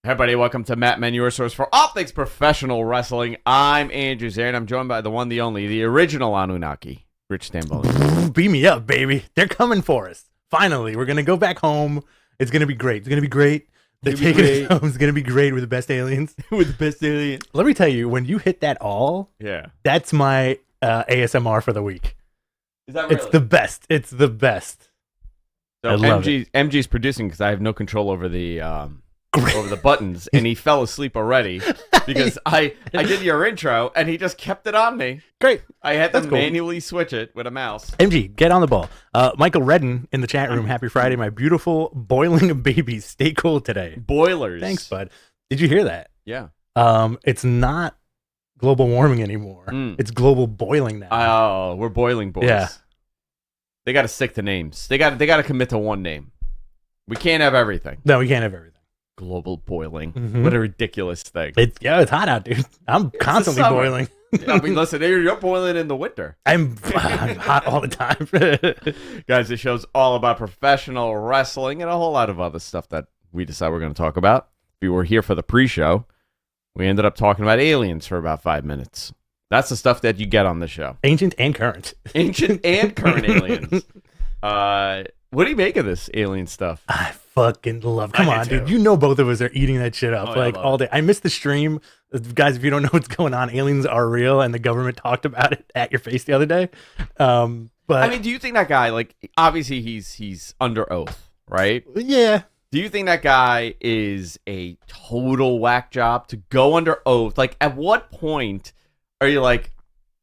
Hey everybody, welcome to Matt Men, your source for all things professional wrestling. I'm Andrew Zare, and I'm joined by the one, the only, the original Anunnaki, Rich Stamboli. Beam me up, baby. They're coming for us. Finally, we're going to go back home. It's going to be great. It's going to be great. They're taking us home. It's going to be great with the best aliens. With the best aliens. Let me tell you, when you hit that all, that's my ASMR for the week. Is that really? It's the best. It's the best. So MG's producing because I have no control over the buttons, and he fell asleep already because I did your intro and he just kept it on me. Great. I had to manually switch it with a mouse. MG, get on the ball. Michael Redden in the chat room. Happy Friday, my beautiful boiling babies. Stay cool today. Boilers. Thanks, bud. Did you hear that? Yeah. It's not global warming anymore. It's global boiling now. Oh, we're boiling boys. Yeah. They got to stick to names. They got to commit to one name. We can't have everything. No, we can't have everything. Global boiling. What a ridiculous thing. It's hot out, dude. I'm constantly boiling. I mean, listen, you're boiling in the winter. I'm hot all the time. Guys, this show's all about professional wrestling and a whole lot of other stuff that we decide we're going to talk about. If you were here for the pre-show, we ended up talking about aliens for about 5 minutes. That's the stuff that you get on the show. Ancient and current. Ancient and current aliens. What do you make of this alien stuff? I fucking love. Come on, dude. You know both of us are eating that shit up all day. I missed the stream. Guys, if you don't know what's going on, aliens are real, and the government talked about it at your face the other day. But I mean, do you think that guy, like, obviously he's under oath, right? Yeah. Do you think that guy is a total whack job to go under oath? Like, at what point are you like,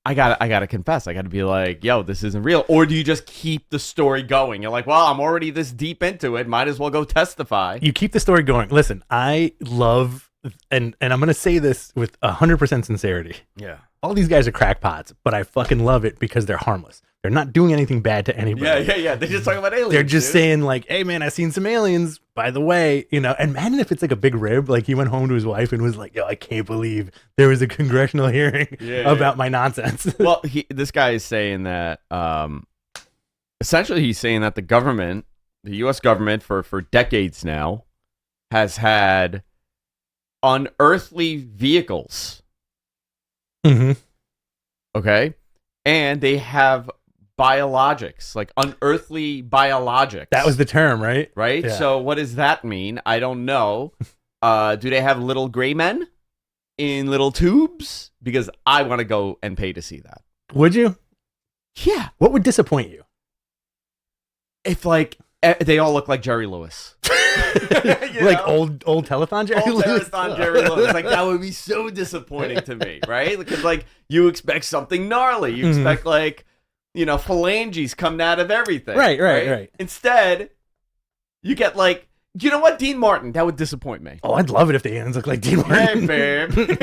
I gotta confess. I gotta be like, yo, this isn't real. Or do you just keep the story going? You're like, well, I'm already this deep into it. Might as well go testify. You keep the story going. Listen, I love, and I'm going to say this with 100% sincerity. Yeah. All these guys are crackpots, but I fucking love it because they're harmless. They're not doing anything bad to anybody. Yeah. They're just talking about aliens. They're just saying like, hey man, I seen some aliens, by the way, and imagine if it's like a big rib, like he went home to his wife and was like, yo, I can't believe there was a congressional hearing about my nonsense. Well, this guy is saying that, essentially he's saying that the government, the U.S. government for decades now has had unearthly vehicles. Mm-hmm. Okay. And they have biologics, like unearthly biologics. That was the term, right? Right? Yeah. So what does that mean? I don't know. Do they have little gray men in little tubes? Because I want to go and pay to see that. Would you? Yeah. What would disappoint you? If, like, they all look like Jerry Lewis. Like old telethon Jerry Lewis? Telethon Jerry Lewis. Like, that would be so disappointing to me, right? Because, like, you expect something gnarly. You expect, like, phalanges coming out of everything. Right. Instead, you get, like, you know what? Dean Martin. That would disappoint me. Oh, I'd love it if the aliens look like Dean Martin. Hey, babe.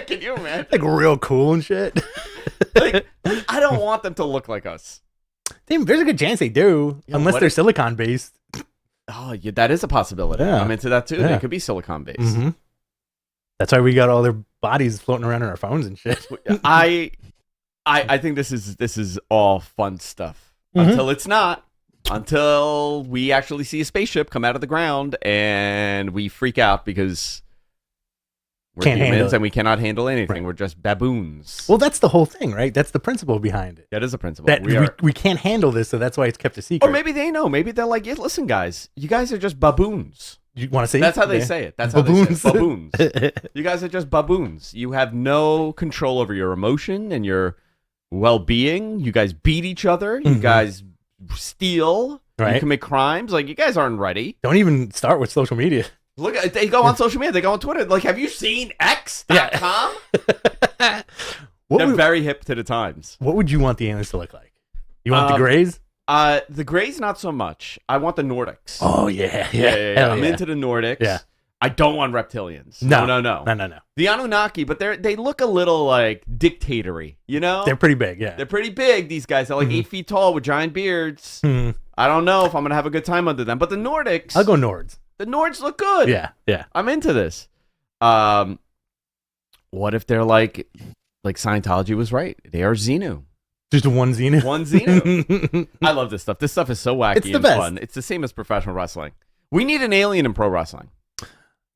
Can you imagine? Like, real cool and shit. Like, I don't want them to look like us. There's a good chance they do, unless they're silicon-based. Oh, yeah, that is a possibility. Yeah. I'm into that, too. Yeah. They could be silicon-based. Mm-hmm. That's why we got all their bodies floating around in our phones and shit. I think this is all fun stuff until it's not. Until we actually see a spaceship come out of the ground and we freak out because we're humans and we cannot handle anything. Right. We're just baboons. Well, that's the whole thing, right? That's the principle behind it. That is a principle. That we can't handle this, so that's why it's kept a secret. Or maybe they know. Maybe they're like, yeah, listen, guys, you guys are just baboons. You want to say? That's how they say it. That's how they say it. Baboons. You guys are just baboons. You have no control over your emotion and your well-being. You guys beat each other. You guys steal. Right. You commit crimes. Like, you guys aren't ready. Don't even start with social media. Look, they go on social media. They go on Twitter. Like, have you seen X.com? They're very hip to the times. What would you want the aliens to look like? You want the Greys? The Greys, not so much. I want the Nordics. Oh, yeah. I'm into the Nordics. Yeah. I don't want reptilians. No. The Anunnaki, but they look a little, like, dictatory, They're pretty big, yeah. They're pretty big, these guys. They're like 8 feet tall with giant beards. I don't know if I'm going to have a good time under them. But the Nordics... I'll go Nords. The Nords look good. Yeah. I'm into this. What if they're like Scientology was right? They are Xenu. Just one Xenu? One Xenu. I love this stuff. This stuff is so wacky and best. fun. It's the same as professional wrestling. We need an alien in pro wrestling.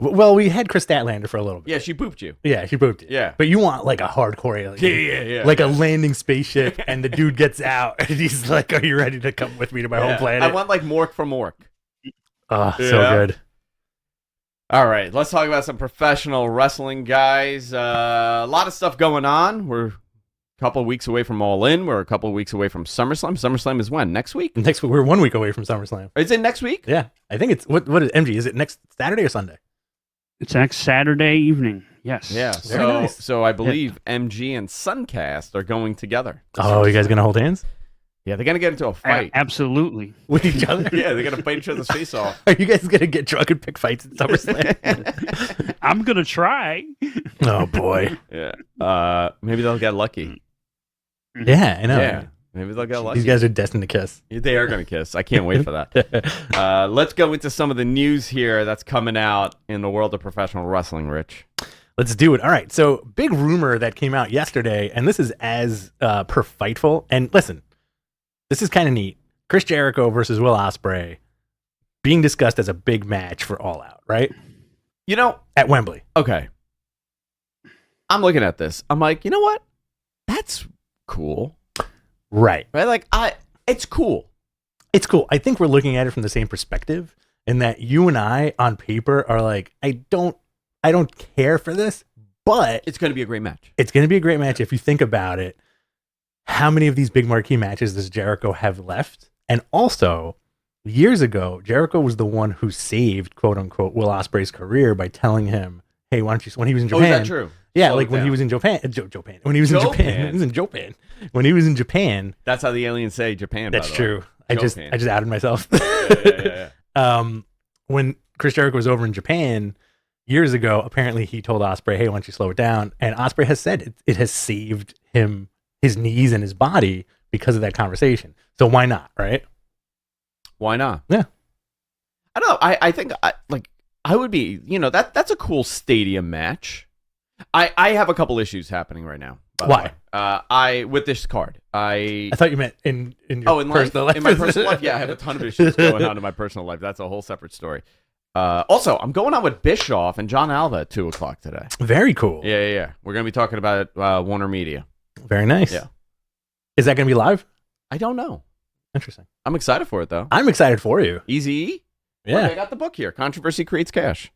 Well, we had Chris Statlander for a little bit. Yeah, she pooped you. Yeah, she pooped it. Yeah. But you want like a hardcore alien. Yeah. Like a landing spaceship, and the dude gets out, and he's like, "Are you ready to come with me to my home planet?" I want like Mork from Mork. Oh, so good. All right, let's talk about some professional wrestling, guys. A lot of stuff going on. We're a couple of weeks away from All In. We're a couple of weeks away from SummerSlam. SummerSlam is when? Next week? Next week. We're 1 week away from SummerSlam. Is it next week? Yeah. I think it's, what is MG? Is it next Saturday or Sunday? It's next Saturday evening. Yes. Yeah. Very nice. So I believe MG and Suncast are going together. Oh, you guys going to hold hands? Yeah, they're going to get into a fight. Absolutely. With each other? Yeah, they're going to fight each other's face off. Are you guys going to get drunk and pick fights at SummerSlam? I'm going to try. Oh, boy. Yeah. Maybe they'll get lucky. Yeah, I know. Yeah. Maybe they'll get lucky. These guys are destined to kiss. They are going to kiss. I can't wait for that. Let's go into some of the news here that's coming out in the world of professional wrestling, Rich. Let's do it. All right. So, big rumor that came out yesterday, and this is as per Fightful. And listen, this is kind of neat. Chris Jericho versus Will Ospreay being discussed as a big match for All Out, right? You know, At Wembley. okay. I'm looking at this. I'm like, you know what? That's cool. Right. Right? Like, it's cool. It's cool. I think we're looking at it from the same perspective, in that you and I on paper are like, I don't care for this, but It's going to be a great match. it's going to be a great match if you think about it. How many of these big marquee matches does Jericho have left? And also, years ago, Jericho was the one who saved, quote unquote, Will Ospreay's career by telling him, "Hey, why don't you?" When he was in Japan, Oh, is that true? yeah, Slow like it when he down. was in Japan, when he was in Japan, when he was in Japan. That's how the aliens say Japan. That's by the way. true. I just outed myself. Yeah. When Chris Jericho was over in Japan years ago, apparently he told Ospreay, "Hey, why don't you slow it down?" And Ospreay has said it has saved him, his knees and his body, because of that conversation. So why not, right? Why not? Yeah. I don't know. I think I would be, that's a cool stadium match. I have a couple issues happening right now. By the Why? way. With this card. I thought you meant in your personal life. In my personal life, yeah, I have a ton of issues going on in my personal life. That's a whole separate story. Also, I'm going on with Bischoff and John Alva at 2:00 today. Very cool. Yeah. We're going to be talking about Warner Media. Very nice. Yeah. Is that going to be live? I don't know. Interesting. I'm excited for it, though. I'm excited for you. Easy. Yeah. Look, I got the book here. Controversy Creates Cash.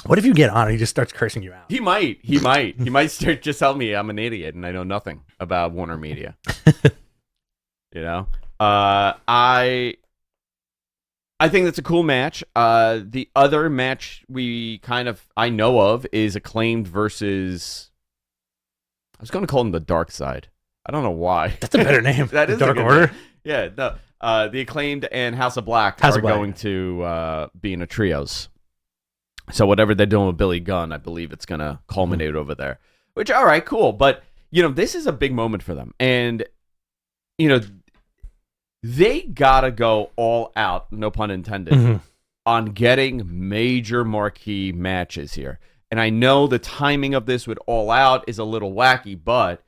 What if you get on and he just starts cursing you out? He might. He might start just tell me I'm an idiot and I know nothing about Warner Media. I think that's a cool match. The other match I know of is Acclaimed versus, I was going to call him the Dark Side. I don't know why. That's a better name. That is Dark a good Order. name. Yeah. The Acclaimed and House of Black House are of Black. going to be in a trios. So whatever they're doing with Billy Gunn, I believe it's going to culminate over there. Which, all right, cool. But, this is a big moment for them. And, they got to go all out, no pun intended, on getting major marquee matches here. And I know the timing of this with All Out is a little wacky, but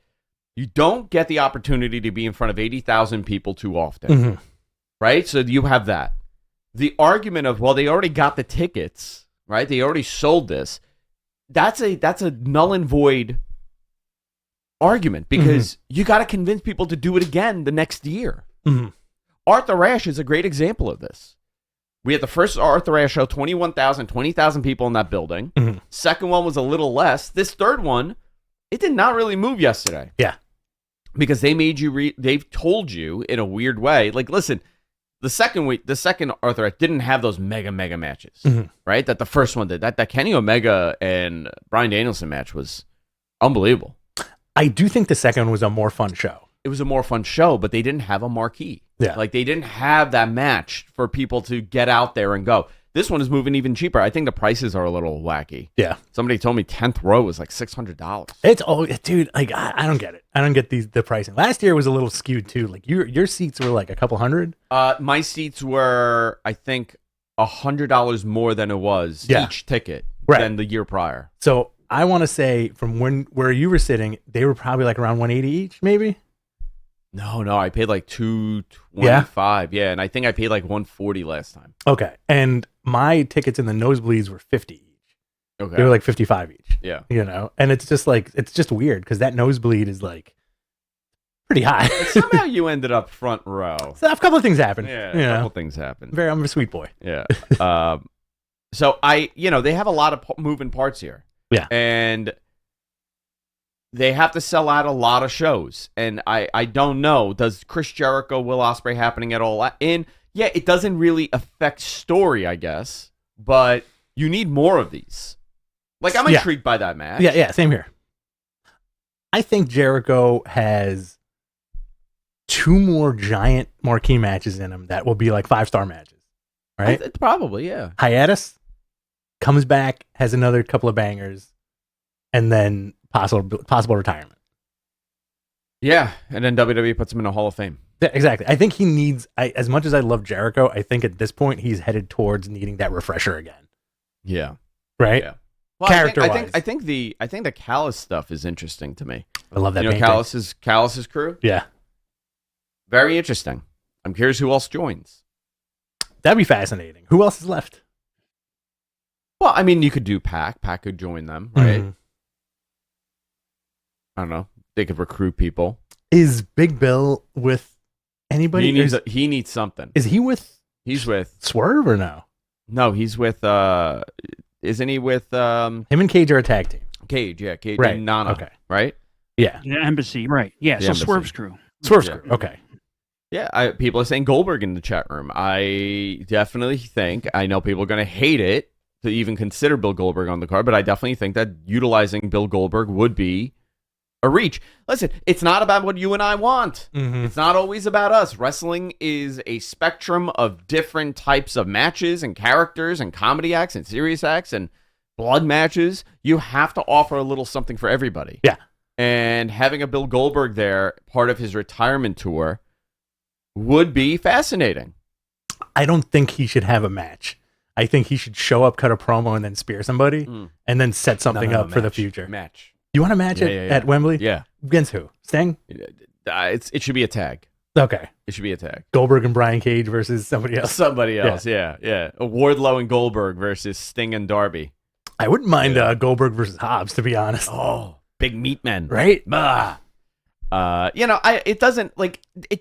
you don't get the opportunity to be in front of 80,000 people too often. Right? So you have that. The argument of, well, they already got the tickets, right? They already sold this. That's a null and void argument, because you got to convince people to do it again the next year. Arthur Ashe is a great example of this. We had the first Arthur Ashe show, 20,000 people in that building. Second one was a little less. This third one, it did not really move yesterday. Yeah. Because they made you, they've told you in a weird way, like, listen, the second Arthur Ashe didn't have those mega matches, right? That the first one did. That Kenny Omega and Bryan Danielson match was unbelievable. I do think the second one was a more fun show. It was a more fun show, but they didn't have a marquee. Yeah. Like, they didn't have that match for people to get out there and go. This one is moving even cheaper. I think the prices are a little wacky. Yeah. Somebody told me 10th row was like $600. It's all, dude, like, I don't get it. I don't get the pricing. Last year was a little skewed too. Like, your seats were like a couple hundred. My seats were, I think, $100 more than it was each ticket than the year prior. So I want to say from where you were sitting, they were probably like around 180 each, maybe. No, I paid like $225. Yeah, and I think I paid like $140 last time. Okay, and my tickets in the nosebleeds were $50 each. Okay. They were like 55 each. Yeah. You know, and it's just weird because that nosebleed is like pretty high. But somehow you ended up front row. So a couple of things happened. Yeah, you a know? couple things happened. I'm a sweet boy. Yeah. So they have a lot of moving parts here. Yeah. And they have to sell out a lot of shows. And I don't know, does Chris Jericho, Will Ospreay happening at all? And yeah, it doesn't really affect story, I guess, but you need more of these. Like, I'm intrigued by that match. Yeah, same here. I think Jericho has 2 more giant marquee matches in him that will be like 5-star matches. Right? Probably, yeah. Hiatus comes back, has another couple of bangers, and then possible retirement. Yeah, and then WWE puts him in a Hall of Fame. Yeah, exactly. I think he needs, as much as I love Jericho, I think at this point he's headed towards needing that refresher again. Yeah. Right? Yeah. Well, Character-wise. I think the Callis stuff is interesting to me. I love that. Callis's crew? Yeah. Very interesting. I'm curious who else joins. That'd be fascinating. Who else is left? Well, I mean, you could do Pac. Pac could join them, right? Mm-hmm. I don't know. They could recruit people. Is Big Bill with anybody? He needs something. Is he with? He's with Swerve or no? No, he's with. Isn't he with? Him and Cage are a tag team. Cage, yeah, Cage Right. and Nana, Okay. right? Yeah. The embassy, right? Yeah. The So embassy. Swerve's crew. Swerve's Yeah. crew. Okay. Yeah, people are saying Goldberg in the chat room. I definitely think, I know people are going to hate it to even consider Bill Goldberg on the card, but I definitely think that utilizing Bill Goldberg would be a reach. Listen, it's not about what you and I want. Mm-hmm. It's not always about us. Wrestling is a spectrum of different types of matches and characters and comedy acts and serious acts and blood matches. You have to offer a little something for everybody. Yeah. And having a Bill Goldberg there, part of his retirement tour, would be fascinating. I don't think he should have a match. I think he should show up, ut a promo, and then spear somebody, and then set something up for the future. Match. You want a match at Wembley? Yeah. Against who? Sting? It should be a tag. Okay. It should be a tag. Goldberg and Brian Cage versus somebody else. Somebody else, yeah. Wardlow and Goldberg versus Sting and Darby. I wouldn't mind Goldberg versus Hobbs, to be honest. Oh, big meat men. Right? It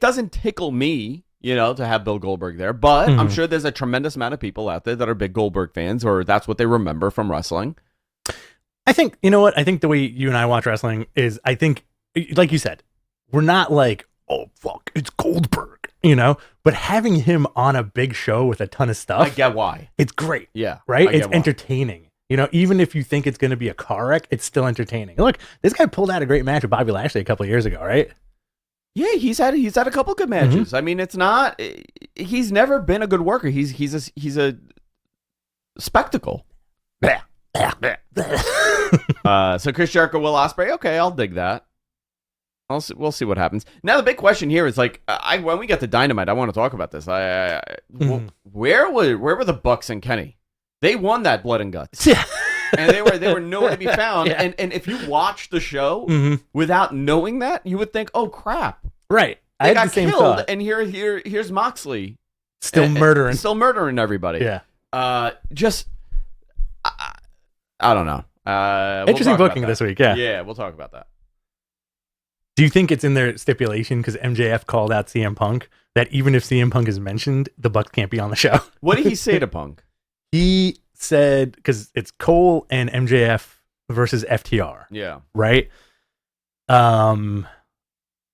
doesn't tickle me, to have Bill Goldberg there, but I'm sure there's a tremendous amount of people out there that are big Goldberg fans, or that's what they remember from wrestling. I think, you know what? I think the way you and I watch wrestling is, I think, like you said, we're not like, oh, fuck, it's Goldberg, but having him on a big show with a ton of stuff. I get why. It's great. Yeah. Right? It's entertaining. Even if you think it's going to be a car wreck, it's still entertaining. Look, this guy pulled out a great match with Bobby Lashley a couple of years ago, right? Yeah, he's had a couple good matches. I mean, it's not. He's never been a good worker. He's a spectacle. So Chris Jericho, Will Ospreay. Okay, I'll dig that. We'll see what happens. Now the big question here is like, when we get to Dynamite, I want to talk about this. Where were the Bucks and Kenny? They won that Blood and Guts. Yeah. And they were nowhere to be found. Yeah. And if you watch the show without knowing that, you would think, oh crap. Right. They I got had the same killed, thought. and here's Moxley. Still murdering everybody. Yeah. I don't know. Interesting booking this week, yeah. Yeah, we'll talk about that. Do you think it's in their stipulation, because MJF called out CM Punk, that even if CM Punk is mentioned, the Bucks can't be on the show? What did he say to Punk? He said, because it's Cole and MJF versus FTR. Yeah. Right?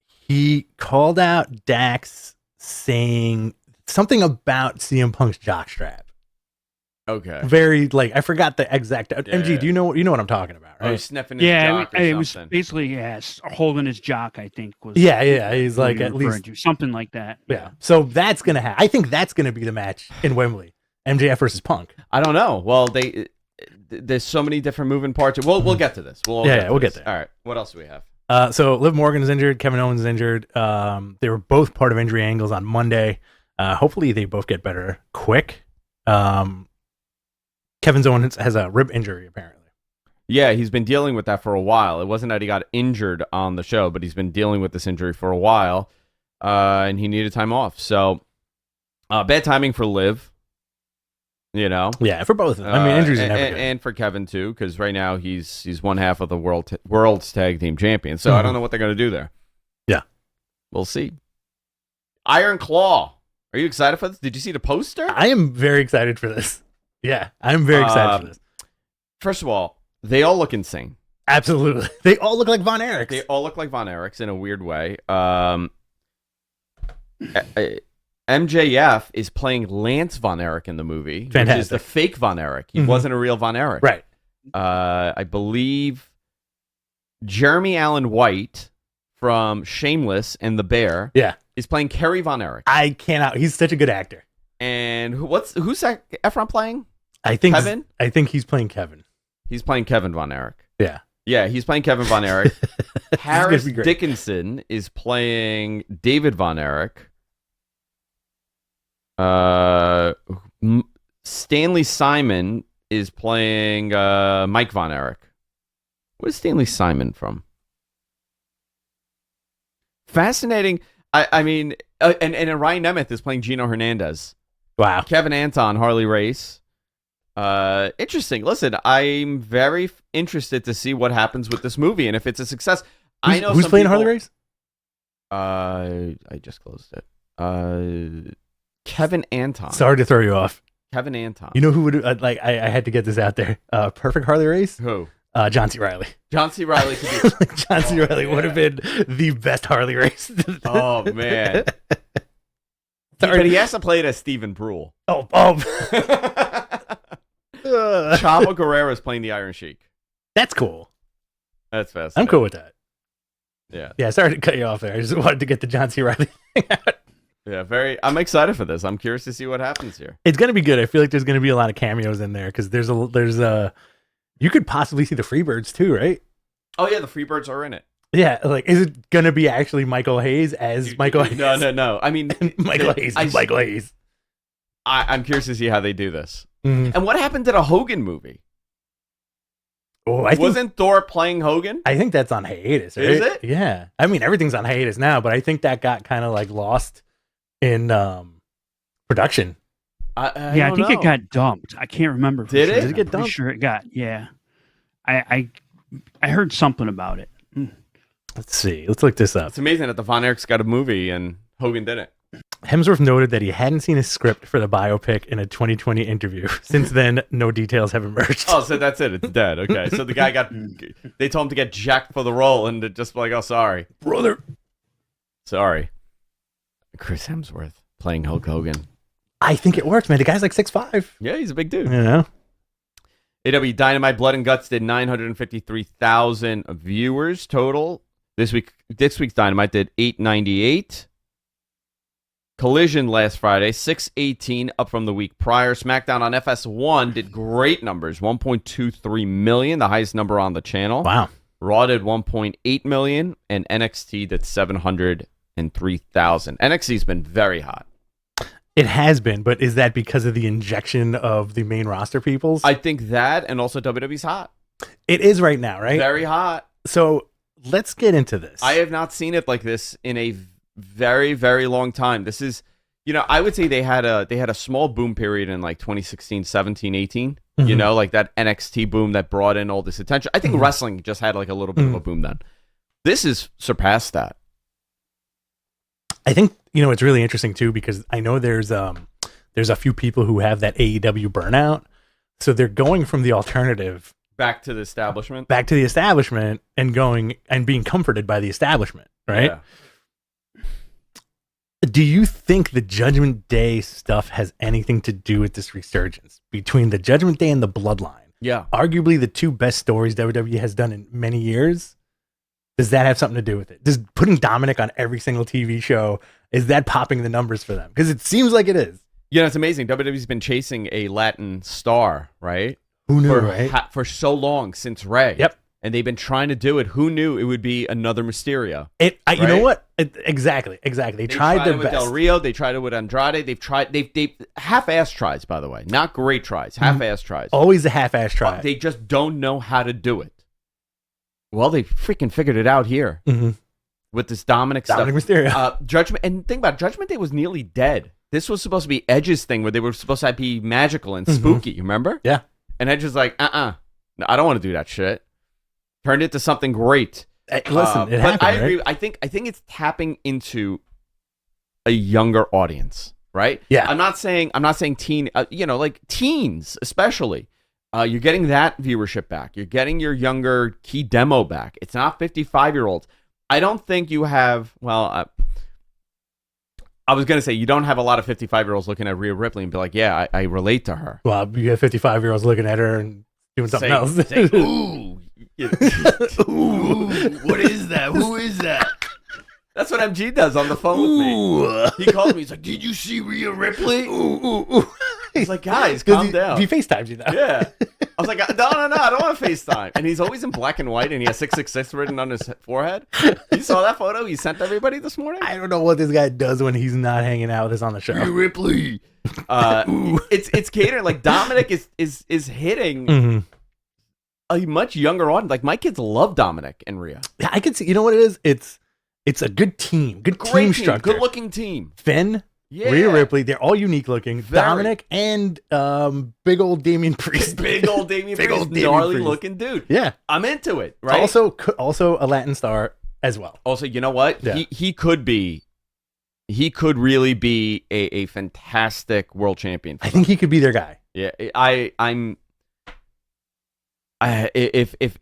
He called out Dax saying something about CM Punk's jockstrap. Okay. Very, I forgot the exact. MG, do you know what I'm talking about, right? Oh, he's sniffing his Yeah, jock or it was something. basically holding his jock. I think was. Yeah. He's what like, you're at referring least. to. Something like that. Yeah. So that's going to happen. I think that's going to be the match in Wembley. MJF versus Punk. I don't know. Well, there's so many different moving parts. We'll get to this. We'll get there. All right. What else do we have? So Liv Morgan is injured. Kevin Owens is injured. They were both part of injury angles on Monday. Hopefully they both get better quick. Kevin Owens has a rib injury, apparently. Yeah, he's been dealing with that for a while. It wasn't that he got injured on the show, but he's been dealing with this injury for a while, and he needed time off. So, bad timing for Liv. You know, Yeah, for both of them. I mean, injuries are never good. and for Kevin too, because right now he's one half of the world's tag team champion. So I don't know what they're going to do there. Yeah, we'll see. Iron Claw. Are you excited for this? Did you see the poster? I am very excited for this. Yeah, I'm very excited for this. First of all, they all look insane. Absolutely. They all look like Von Erichs. They all look like Von Erichs in a weird way. MJF is playing Lance Von Erich in the movie, Fantastic. which is the fake Von Erich. He wasn't a real Von Erich. Right. I believe Jeremy Allen White from Shameless and The Bear is playing Kerry Von Erich. I cannot. He's such a good actor. And who's Zac Efron playing? I think Kevin? I think he's playing Kevin. He's playing Kevin Von Erich. Yeah. Yeah, he's playing Kevin Von Erich. Harris Dickinson is playing David Von Erich. Stanley Simon is playing Mike Von Erich. Where's Stanley Simon from? Fascinating. I mean, and Ryan Nemeth is playing Gino Hernandez. Wow. Kevin Anton, Harley Race. Interesting. Listen, I'm very interested to see what happens with this movie and if it's a success. I know who's playing Harley Race? I just closed it. Kevin Anton. Sorry to throw you off. Kevin Anton. You know who would like? I had to get this out there. Perfect Harley Race. Who? John C. Reilly. John C. Reilly could be. John C. Reilly would have been the best Harley Race. Oh man. But he has to play it as Stephen Brule. Oh. Chavo Guerrero is playing the Iron Sheik. That's cool. That's fascinating. I'm cool with that. Yeah. Yeah, sorry to cut you off there. I just wanted to get the John C. Reilly thing out. Yeah, I'm excited for this. I'm curious to see what happens here. It's gonna be good. I feel like there's gonna be a lot of cameos in there because there's a you could possibly see the Freebirds too, right? Oh yeah, the Freebirds are in it. Yeah, like is it gonna be actually Michael Hayes as Michael Hayes? No. I mean, Michael Hayes. Michael Hayes. I'm curious to see how they do this. Mm-hmm. And what happened to the Hogan movie? Oh, Wasn't Thor playing Hogan? I think that's on hiatus. Right? Is it? Yeah. I mean, everything's on hiatus now, but I think that got kind of like lost in production. I think it got dumped. I can't remember. Did it? Did it get dumped? Pretty sure it got. Yeah. I heard something about it. Let's see. Let's look this up. It's amazing that the Von Erichs got a movie and Hogan didn't. Hemsworth noted that he hadn't seen a script for the biopic in a 2020 interview. Since then, no details have emerged. Oh, so that's it. It's dead. Okay. So the guy they told him to get jacked for the role and just like, oh, sorry. Brother. Sorry. Chris Hemsworth playing Hulk Hogan. I think it works, man. The guy's like 6'5". Yeah, he's a big dude. You know? AEW Dynamite Blood and Guts did 953,000 viewers total. This week's Dynamite did 898. Collision last Friday, 618, up from the week prior. SmackDown on FS1 did great numbers, 1.23 million, the highest number on the channel. Wow. Raw did 1.8 million, and NXT did 703,000. NXT's been very hot. It has been, but is that because of the injection of the main roster peoples? I think that, and also WWE's hot. It is right now, right? Very hot. So let's get into this. I have not seen it like this in a very, very long time. This is, I would say they had a small boom period in like 2016, 17, 18. Mm-hmm. Like that NXT boom that brought in all this attention. I think wrestling just had like a little bit of a boom then. This has surpassed that. I think, it's really interesting too, because I know there's a few people who have that AEW burnout. So they're going from the alternative back to the establishment and going and being comforted by the establishment, right? Yeah. Do you think the Judgment Day stuff has anything to do with this resurgence between the Judgment Day and the Bloodline? Yeah. Arguably the two best stories WWE has done in many years. Does that have something to do with it? Does putting Dominic on every single TV show, is that popping the numbers for them? Because it seems like it is. It's amazing. WWE's been chasing a Latin star, right? Who knew, right? For so long, since Ray. Yep. And they've been trying to do it. Who knew it would be another Mysterio? You know what? Exactly. They tried their it with best. Del Rio. They tried it with Andrade. They've half-ass tries, by the way. Not great tries. Half-ass tries. Always a half-ass try. They just don't know how to do it. Well, they freaking figured it out here with this Dominic stuff. Mysterio. Judgment, and think about it, Judgment Day was nearly dead this was supposed to be Edge's thing where they were supposed to be magical and spooky. You remember? Yeah. And Edge was like, no, I don't want to do that shit. Turned it to something great. Listen, it happened, but I agree. right? I think it's tapping into a younger audience, right? Yeah. I'm not saying teen, like teens especially. You're getting that viewership back. You're getting your younger key demo back. It's not 55-year-olds. I don't think you have. Well, I was gonna say you don't have a lot of 55-year-olds looking at Rhea Ripley and be like, yeah, I relate to her. Well, you have 55-year-olds looking at her and doing something else. Say, ooh, ooh, what is that? Who is that? That's what MG does on the phone with me. He called me. He's like, "Did you see Rhea Ripley?" Ooh. He's like, "Guys, calm down." He FaceTimes you though. Yeah. I was like, no, I don't want to FaceTime. And he's always in black and white, and he has 666 written on his forehead. You saw that photo he sent everybody this morning? I don't know what this guy does when he's not hanging out with us on the show. Rhea Ripley. It's catering. Like Dominic is hitting a much younger audience. Like my kids love Dominic and Rhea. Yeah, I can see. You know what it is? It's a good team, good Great team team, structure. good looking team. Finn, Yeah. Rhea Ripley, they're all unique looking. Very. Dominic and big old Damian Priest. Big old Damian Big Priest, old Damian gnarly Priest. looking dude. Yeah. I'm into it, right? Also a Latin star as well. Also, you know what? Yeah. He could really be a fantastic world champion. I think he could be their guy. Yeah, if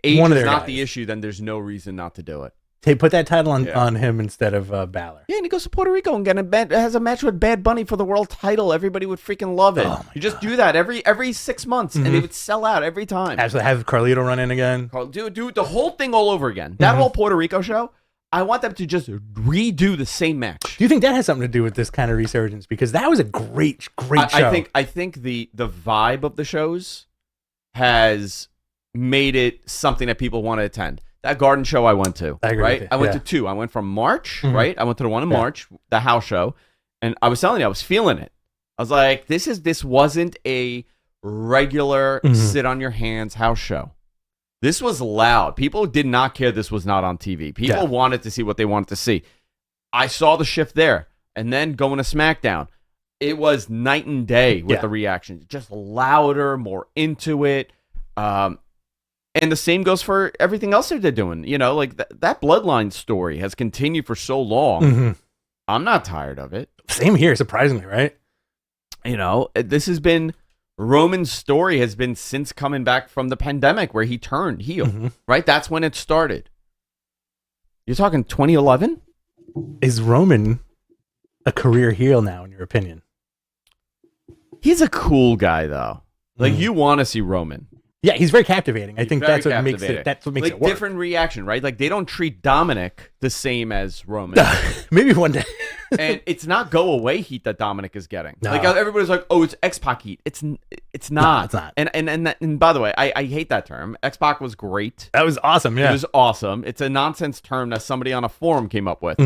age One of is their not guys. the issue, then there's no reason not to do it. Put that title on, Yeah. on him instead of Balor. Yeah, and he goes to Puerto Rico and has a match with Bad Bunny for the world title. Everybody would freaking love it. Oh my you just do that every 6 months, and it would sell out every time. Absolutely. Have Carlito run in again. Do the whole thing all over again. That whole Puerto Rico show. I want them to just redo the same match. Do you think that has something to do with this kind of resurgence? Because that was a great show. I think the vibe of the shows has made it something that people want to attend. That garden show I went to, I agree right? with you. I went Yeah. to two. I went from March, right? I went to the one in March, the house show, and I was telling you, I was feeling it. I was like, this wasn't a regular sit on your hands house show. This was loud. People did not care this was not on TV. People wanted to see what they wanted to see. I saw the shift there. And then going to SmackDown, it was night and day with the reactions. Just louder, more into it. And the same goes for everything else that they're doing. You know, like that Bloodline story has continued for so long. I'm not tired of it. Same here, surprisingly, right? You know, this has been Roman's story has been since coming back from the pandemic where he turned heel, right? That's when it started. You're talking 2011? Is Roman a career heel now, in your opinion? He's a cool guy, though. Like, you want to see Roman. Yeah, he's very captivating. I think Very that's what makes captivating. it. That's what makes like it work. different reaction, right? Like they don't treat Dominic the same as Roman, Maybe one day. and it's not go away heat that Dominic is getting. No. Like everybody's like, oh, it's X-Pac heat. It's not. No, it's not. And by the way, I hate that term. X-Pac was great. That was awesome. Yeah. It was awesome. It's a nonsense term that somebody on a forum came up with.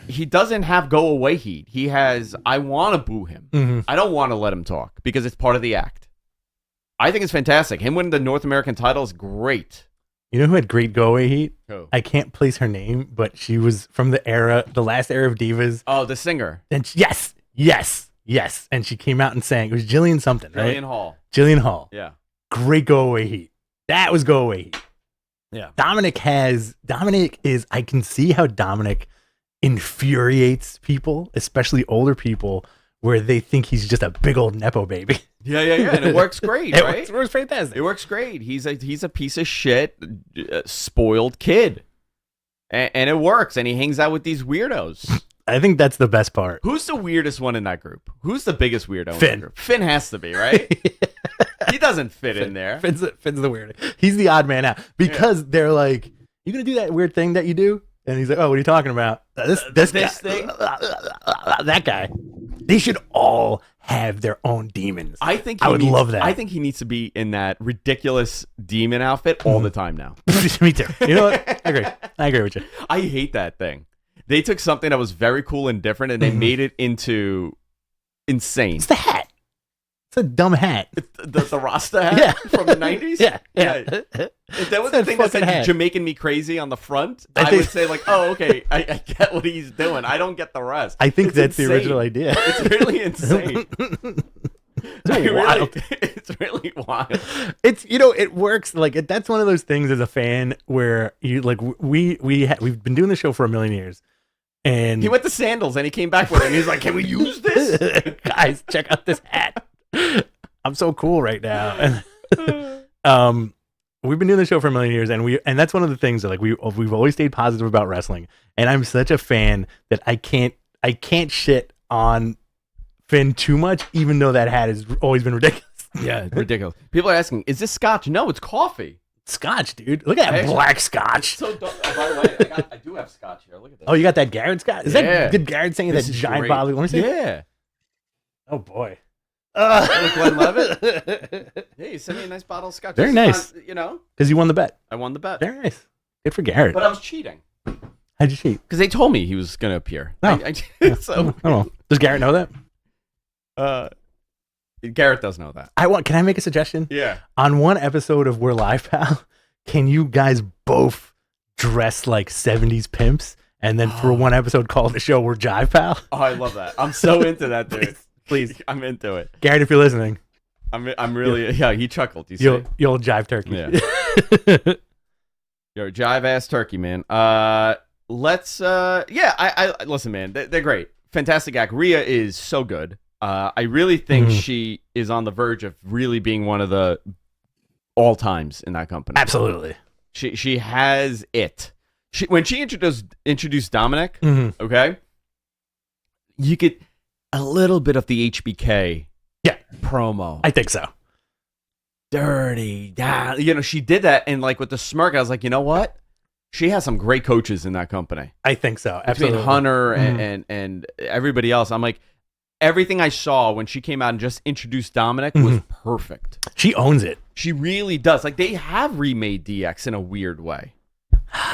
He doesn't have go away heat. He has I want to boo him. I don't want to let him talk because it's part of the act. I think it's fantastic. Him winning the North American title is great. You know who had great go away heat? Who? I can't place her name, but she was from the last era of Divas. Oh, the singer. And yes. And she came out and sang. It was Jillian something, right? Jillian Hall. Jillian Hall. Yeah. Great go away heat. That was go away heat. Yeah. Dominic is, I can see how Dominic infuriates people, especially older people, where they think he's just a big old Nepo baby. Yeah. And it works great, right? It works fantastic. It works great. He's a piece of shit, spoiled kid. And it works. And he hangs out with these weirdos. I think that's the best part. Who's the weirdest one in that group? Who's the biggest weirdo in Finn. that group? Finn has to be, right? He doesn't fit in there. Finn's the weird. He's the odd man out because they're like, "You gonna do that weird thing that you do?" And he's like, "Oh, what are you talking about? This guy. thing? That guy." They should all have their own demons. I would love that. I think he needs to be in that ridiculous demon outfit all the time now. Me too. You know what? I agree with you. I hate that thing. They took something that was very cool and different and they made it into insane. It's the hat. It's a dumb hat. The Rasta hat Yeah. from the 90s? Yeah. If that was the That thing that fucking said hat. Jamaican me crazy on the front, I I think- would say like, oh, okay, I get what he's doing. I don't get the rest. I think It's that's the insane. original idea. It's really insane. wild. It's really wild. It's it works that's one of those things as a fan where you like we've been doing the show for a million years, and He went to Sandals and he came back with it and he's like, can we use this? guys, check out this hat. I'm so cool right now. We've been doing the show for a million years, and that's one of the things that like we've always stayed positive about wrestling, and I'm such a fan that I can't shit on Finn too much, even though that hat has always been ridiculous. Yeah, ridiculous. People are asking, is this scotch? No, it's coffee. Scotch, dude. Look at that Actually- black scotch. So, by the way, I do have scotch here. Look at this. Oh, you got that Garrett Scotch? Is Yeah. that did Garrett sing This that is giant great. bottle? Let me see. Yeah. Oh boy. Glenn Levitt? Hey, you sent me a nice bottle of scotch. Very This is nice. not, Because you won the bet. I won the bet. Very nice. Good for Garrett. But I was cheating. How'd you cheat? Because they told me he was going to appear. Oh. So, Oh, does Garrett know that? Garrett does know that. Can I make a suggestion? Yeah. On one episode of We're Live, Pal, can you guys both dress like 70s pimps? And then for one episode call the show We're Jive, Pal? Oh, I love that. I'm so into that, dude. Please. I'm into it. Garrett, if you're listening, I'm really, yeah, he chuckled. You see? you'll jive turkey. Yeah. You're a jive ass turkey, man. Let's, I listen, man, they're great. Fantastic act. Rhea is so good. I really think she is on the verge of really being one of the all times in that company. Absolutely. She has it. When she introduced Dominic, Mm-hmm. okay, you get a little bit of the HBK promo. I think so. Dirty, she did that, and like with the smirk, I was like, you know what? She has some great coaches in that company. I think so. Between Absolutely. Hunter and everybody else, I'm like, everything I saw when she came out and just introduced Dominic was perfect. She owns it. She really does. Like, they have remade DX in a weird way.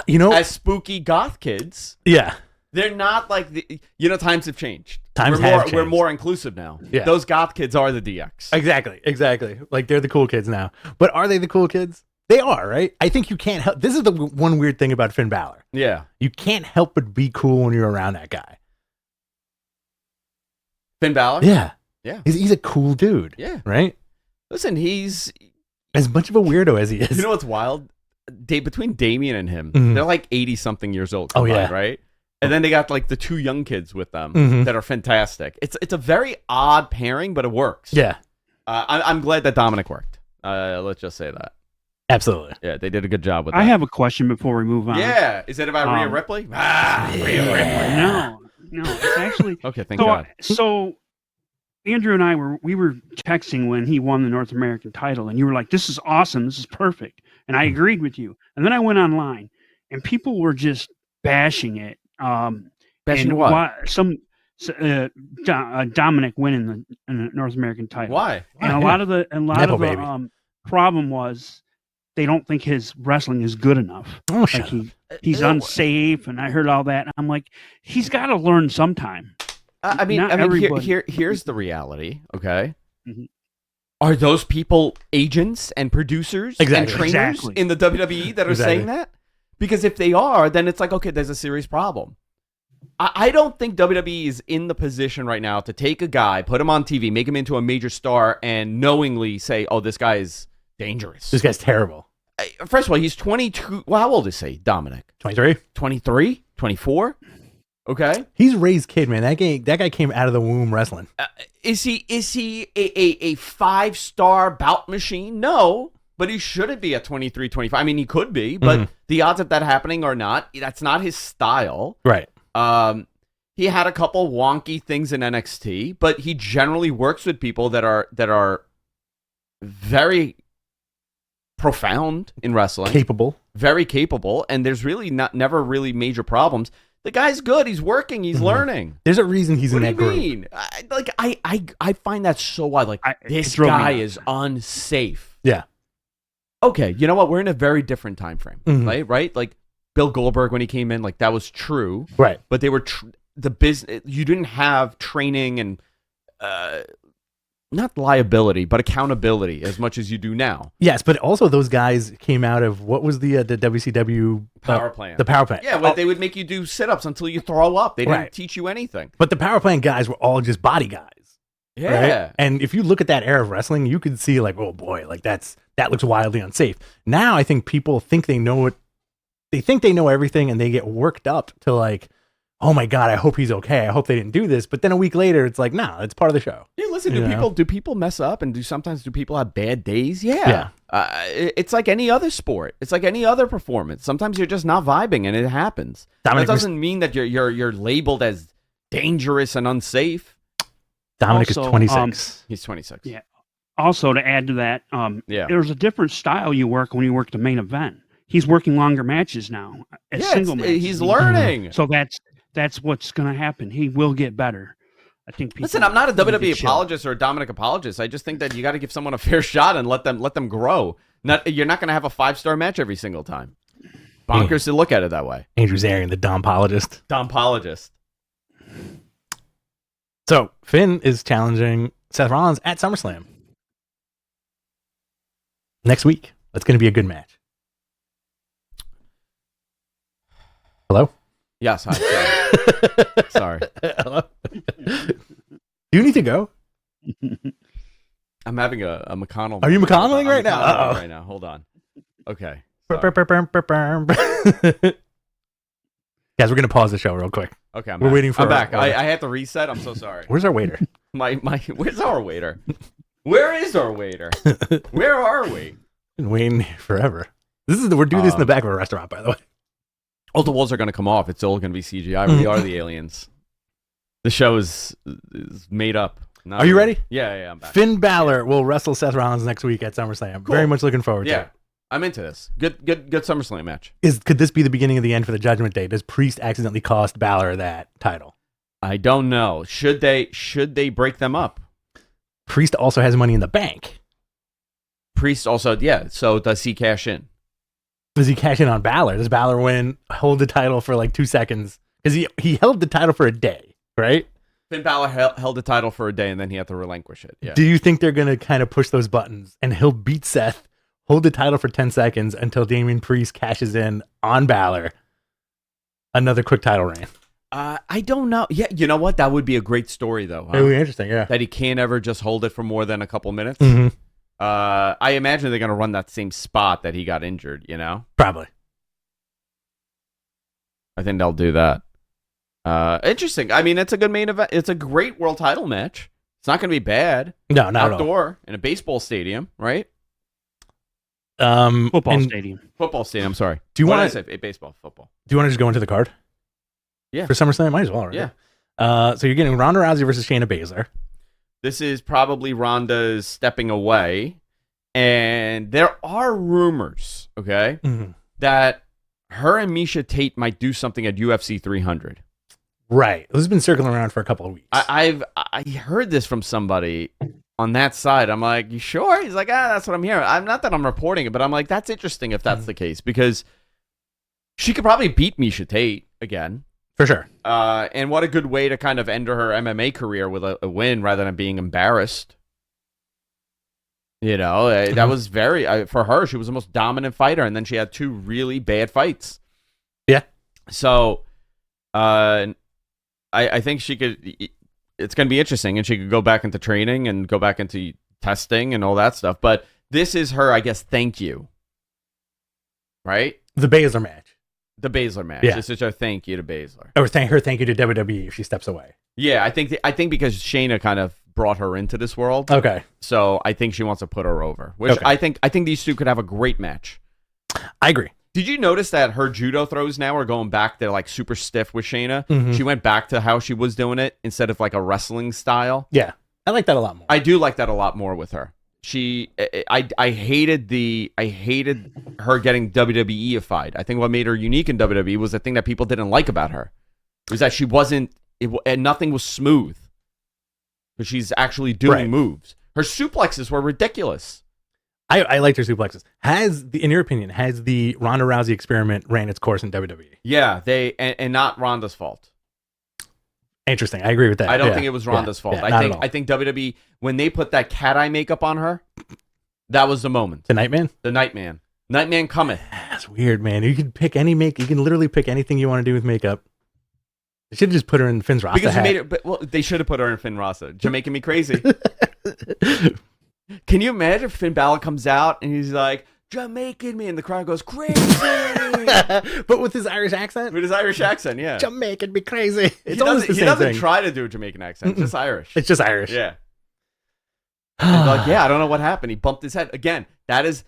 As spooky goth kids, Yeah. they're not like times have changed. Times we're have more, changed. We're more inclusive now. Yeah. Those goth kids are the DX. Exactly. Like they're the cool kids now. But are they the cool kids? They are, right? I think you can't help. This is the one weird thing about Finn Balor. Yeah. You can't help but be cool when you're around that guy. Finn Balor? Yeah. Yeah. He's a cool dude. Yeah. Right? Listen, he's... As much of a weirdo as he is. You know what's wild? Between Damien and him, Mhm. they're like 80-something years old. Oh, Combined, yeah. Right? And then they got like the two young kids with them Mhm. that are fantastic. It's a very odd pairing, but it works. Yeah. I'm glad that Dominic worked. Let's just say that. Absolutely. Yeah, they did a good job with that. I have a question before we move on. Yeah. Is it about Rhea Ripley? Rhea Ripley. No, it's actually Okay, thank so. God. So Andrew and I were texting when he won the North American title, and you were like, "This is awesome. This is perfect," and I agreed with you. And then I went online, and people were just bashing it. Bashing and what? Dominic winning the North American title. Why? And a lot of the Nepo baby. problem was they don't think his wrestling is good enough. Oh, Like shut up. he's unsafe, and I heard all that. And I'm like, he's got to learn sometime. I mean, Not everybody. here's the reality, okay? Mhm. Are those people agents and producers and Exactly. trainers Exactly. in the WWE that are Exactly. saying that? Because if they are, then it's like, okay, there's a serious problem. I don't think WWE is in the position right now to take a guy, put him on TV, make him into a major star, and knowingly say, oh, this guy is dangerous. This guy's terrible. First of all, he's 22. Well, how old is he, Dominic? 23? 23? 24? Okay. He's Ray's kid, man. That guy came out of the womb wrestling. Is he a 5-star bout machine? No, but he shouldn't be at 23, 25. I mean, he could be, but the odds of that happening are not. That's not his style. Right. He had a couple wonky things in NXT, but he generally works with people that are very profound in wrestling, Capable. very capable, and there's really never really major problems. The guy's good. He's working. He's learning. There's a reason he's What in do you that group. mean? I find that so odd. Like, this it drove me guy nuts. is unsafe. Yeah. Okay, you know what? We're in a very different time frame, Mhm. right? Like Bill Goldberg when he came in, like that was true, Right. but they were the business. You didn't have training and not liability, but accountability as much as you do now. Yes, but also those guys came out of what was the WCW Power plant. The power plant. Yeah, well, they would make you do sit-ups until you throw up. They didn't Right. teach you anything. But the power plant guys were all just body guys. Yeah. Right? And if you look at that era of wrestling, you could see like, oh boy, like that looks wildly unsafe. Now I think people think they know they think they know everything, and they get worked up to like, oh my God, I hope he's okay. I hope they didn't do this. But then a week later, it's like, no, it's part of the show. Yeah, listen, You know? do people mess up, and sometimes people have bad days? Yeah. It's like any other sport. It's like any other performance. Sometimes you're just not vibing, and it happens. Dominic that doesn't mean that you're labeled as dangerous and unsafe. Dominic Also, is 26. He's 26. Yeah. Also, to add to that, there's a different style you work when you work the main event. He's working longer matches now, single matches. He's learning. So that's what's going to happen. He will get better. I think. Listen, I'm not a WWE need to chill. apologist or a Dominic apologist. I just think that you got to give someone a fair shot and let them grow. You're not going to have a 5-star match every single time. Bonkers to look at it that way. Andrew Zarian, the Dom-apologist. Dom-apologist. So Finn is challenging Seth Rollins at SummerSlam next week. That's going to be a good match. Hello? Yes, hi. Sorry. Hello? Do you need to go? I'm having a McConnell. Are you moment. McConnelling I'm right now? McConnelling Uh-oh. right now. Hold on. Okay. Guys, we're going to pause the show real quick. Okay, I'm We're back. waiting for I'm back. our- I had to reset. I'm so sorry. Where's our waiter? Where's our waiter? Where is our waiter? Where are we? Been waiting forever. We're doing this in the back of a restaurant, by the way. All the walls are going to come off. It's all going to be CGI. We are the aliens. The show is made up. Not Are you real. ready? Yeah, I'm back. Finn Balor will wrestle Seth Rollins next week at SummerSlam. Cool. Very much looking forward to Yeah, it. I'm into this. Good SummerSlam match. Could this be the beginning of the end for the Judgment Day? Does Priest accidentally cost Balor that title? I don't know. Should they break them up? Priest also has Money in the Bank. Priest also, yeah. So does he cash in? Does he cash in on Balor? Does Balor hold the title for like 2 seconds? Because he held the title for a day, right? Finn Balor held the title for a day and then he had to relinquish it. Yeah. Do you think they're going to kind of push those buttons and he'll beat Seth, hold the title for 10 seconds until Damian Priest cashes in on Balor? Another quick title reign. I don't know. Yeah, you know what? That would be a great story, though. Huh? It would be interesting, yeah. That he can't ever just hold it for more than a couple minutes. Mm-hmm. I imagine they're going to run that same spot that he got injured, you know? Probably. I think they'll do that. Interesting. I mean, it's a good main event. It's a great world title match. It's not going to be bad. No, not Outdoor in a baseball stadium, right? at all. Football stadium. Football stadium. I'm sorry. Do you What want did I to say? Baseball, football. just go into the card? Yeah. For SummerSlam, might as well, right? Yeah. So you're getting Ronda Rousey versus Shayna Baszler. This is probably Ronda's stepping away, and there are rumors, okay, Mm-hmm. that her and Misha Tate might do something at UFC 300. Right. This has been circling around for a couple of weeks. I heard this from somebody on that side. I'm like, you sure? He's like, that's what I'm hearing. I'm not that I'm reporting it, but I'm like, that's interesting if that's the case, because she could probably beat Misha Tate again. For sure. And what a good way to kind of end her MMA career with a win rather than being embarrassed. You know, that was very, for her, she was the most dominant fighter, and then she had 2 really bad fights. Yeah. So, I think she could, it's going to be interesting, and she could go back into training and go back into testing and all that stuff. But this is her, I guess, thank you. Right? The Baszler match. The Baszler match. Yeah. This is her thank you to Baszler. Or thank you to WWE if she steps away. Yeah, I think because Shayna kind of brought her into this world. Okay. So I think she wants to put her over. Which Okay. I think these two could have a great match. I agree. Did you notice that her judo throws now are going back? They're like super stiff with Shayna. Mhm. She went back to how she was doing it instead of like a wrestling style. Yeah. I like that a lot more. I do like that a lot more with her. I hated her getting WWE-ified. I think what made her unique in WWE was the thing that people didn't like about her was that she wasn't, and nothing was smooth because she's actually doing moves. Her suplexes were ridiculous. I liked her suplexes. In your opinion, has the Ronda Rousey experiment ran its course in WWE? Yeah, and not Ronda's fault. Interesting. I agree with that. I don't think it was Ronda's fault. Yeah, I think WWE, when they put that cat eye makeup on her, that was the moment. The Nightman? The Nightman. Nightman cometh. That's weird, man. You can pick any make. You can literally pick anything you want to do with makeup. They should have just put her in Finn's Rasta Because hat. you made it. But, well, they should have put her in Finn Rasta. Jamaican me crazy. Can you imagine if Finn Balor comes out and he's like, Jamaican me, and the crowd goes crazy. But with his Irish accent? With his Irish accent, yeah. Jamaican me crazy. He doesn't try to do a Jamaican accent. It's just Irish. It's just Irish. Yeah. Like, yeah, I don't know what happened. He bumped his head. Again, that is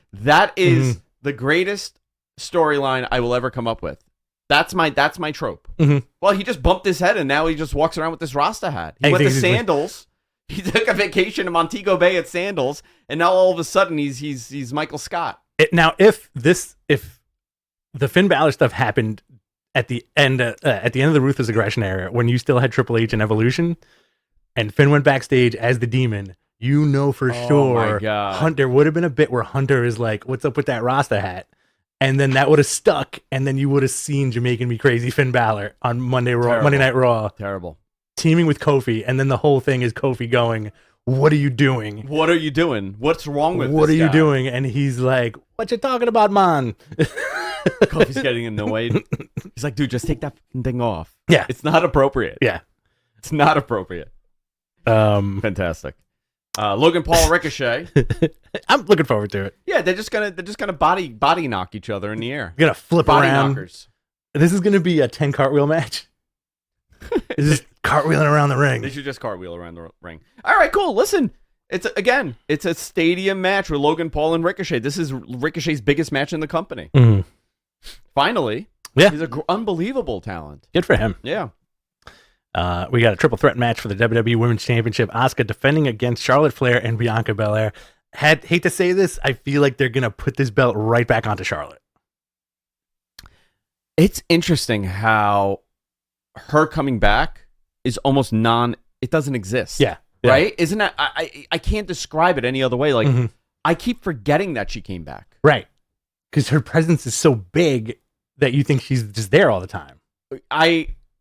the greatest storyline I will ever come up with. That's my trope. Mm-hmm. Well, he just bumped his head and now he just walks around with this Rasta hat. He went to Sandals. He took a vacation to Montego Bay at Sandals, and now all of a sudden he's Michael Scott. Now, if the Finn Balor stuff happened at the end of the Ruthless Aggression era, when you still had Triple H and Evolution, and Finn went backstage as the Demon, you know for sure, my God. Hunter would have been a bit where Hunter is like, "What's up with that Rasta hat?" And then that would have stuck, and then you would have seen Jamaican Me Crazy Finn Balor on Monday Night Raw. Terrible. Teaming with Kofi, and then the whole thing is Kofi going, "What are you doing? What are you doing? What's wrong with What this are you guy?" doing?" And he's like, "What you talking about, man?" Kofi's getting annoyed. He's like, "Dude, just take that thing off. Yeah. It's not appropriate. Yeah. It's not appropriate." Fantastic. Logan Paul, Ricochet. I'm looking forward to it. Yeah, they're just gonna body knock each other in the air. You're gonna flip Body around. knockers. This is gonna be a 10 cartwheel match. It's just cartwheeling around the ring. They should just cartwheel around the ring. All right, cool. Listen, it's a stadium match with Logan Paul and Ricochet. This is Ricochet's biggest match in the company. Mm. Finally, Yeah, he's an unbelievable talent. good for him. Yeah. We got a triple threat match for the WWE Women's Championship. Asuka defending against Charlotte Flair and Bianca Belair. Hate to say this, I feel like they're gonna put this belt right back onto Charlotte. It's interesting how her coming back is almost it doesn't exist. Yeah. Right? Isn't that I can't describe it any other way. Like Mhm. I keep forgetting that she came back. Right. Because her presence is so big that you think she's just there all the time.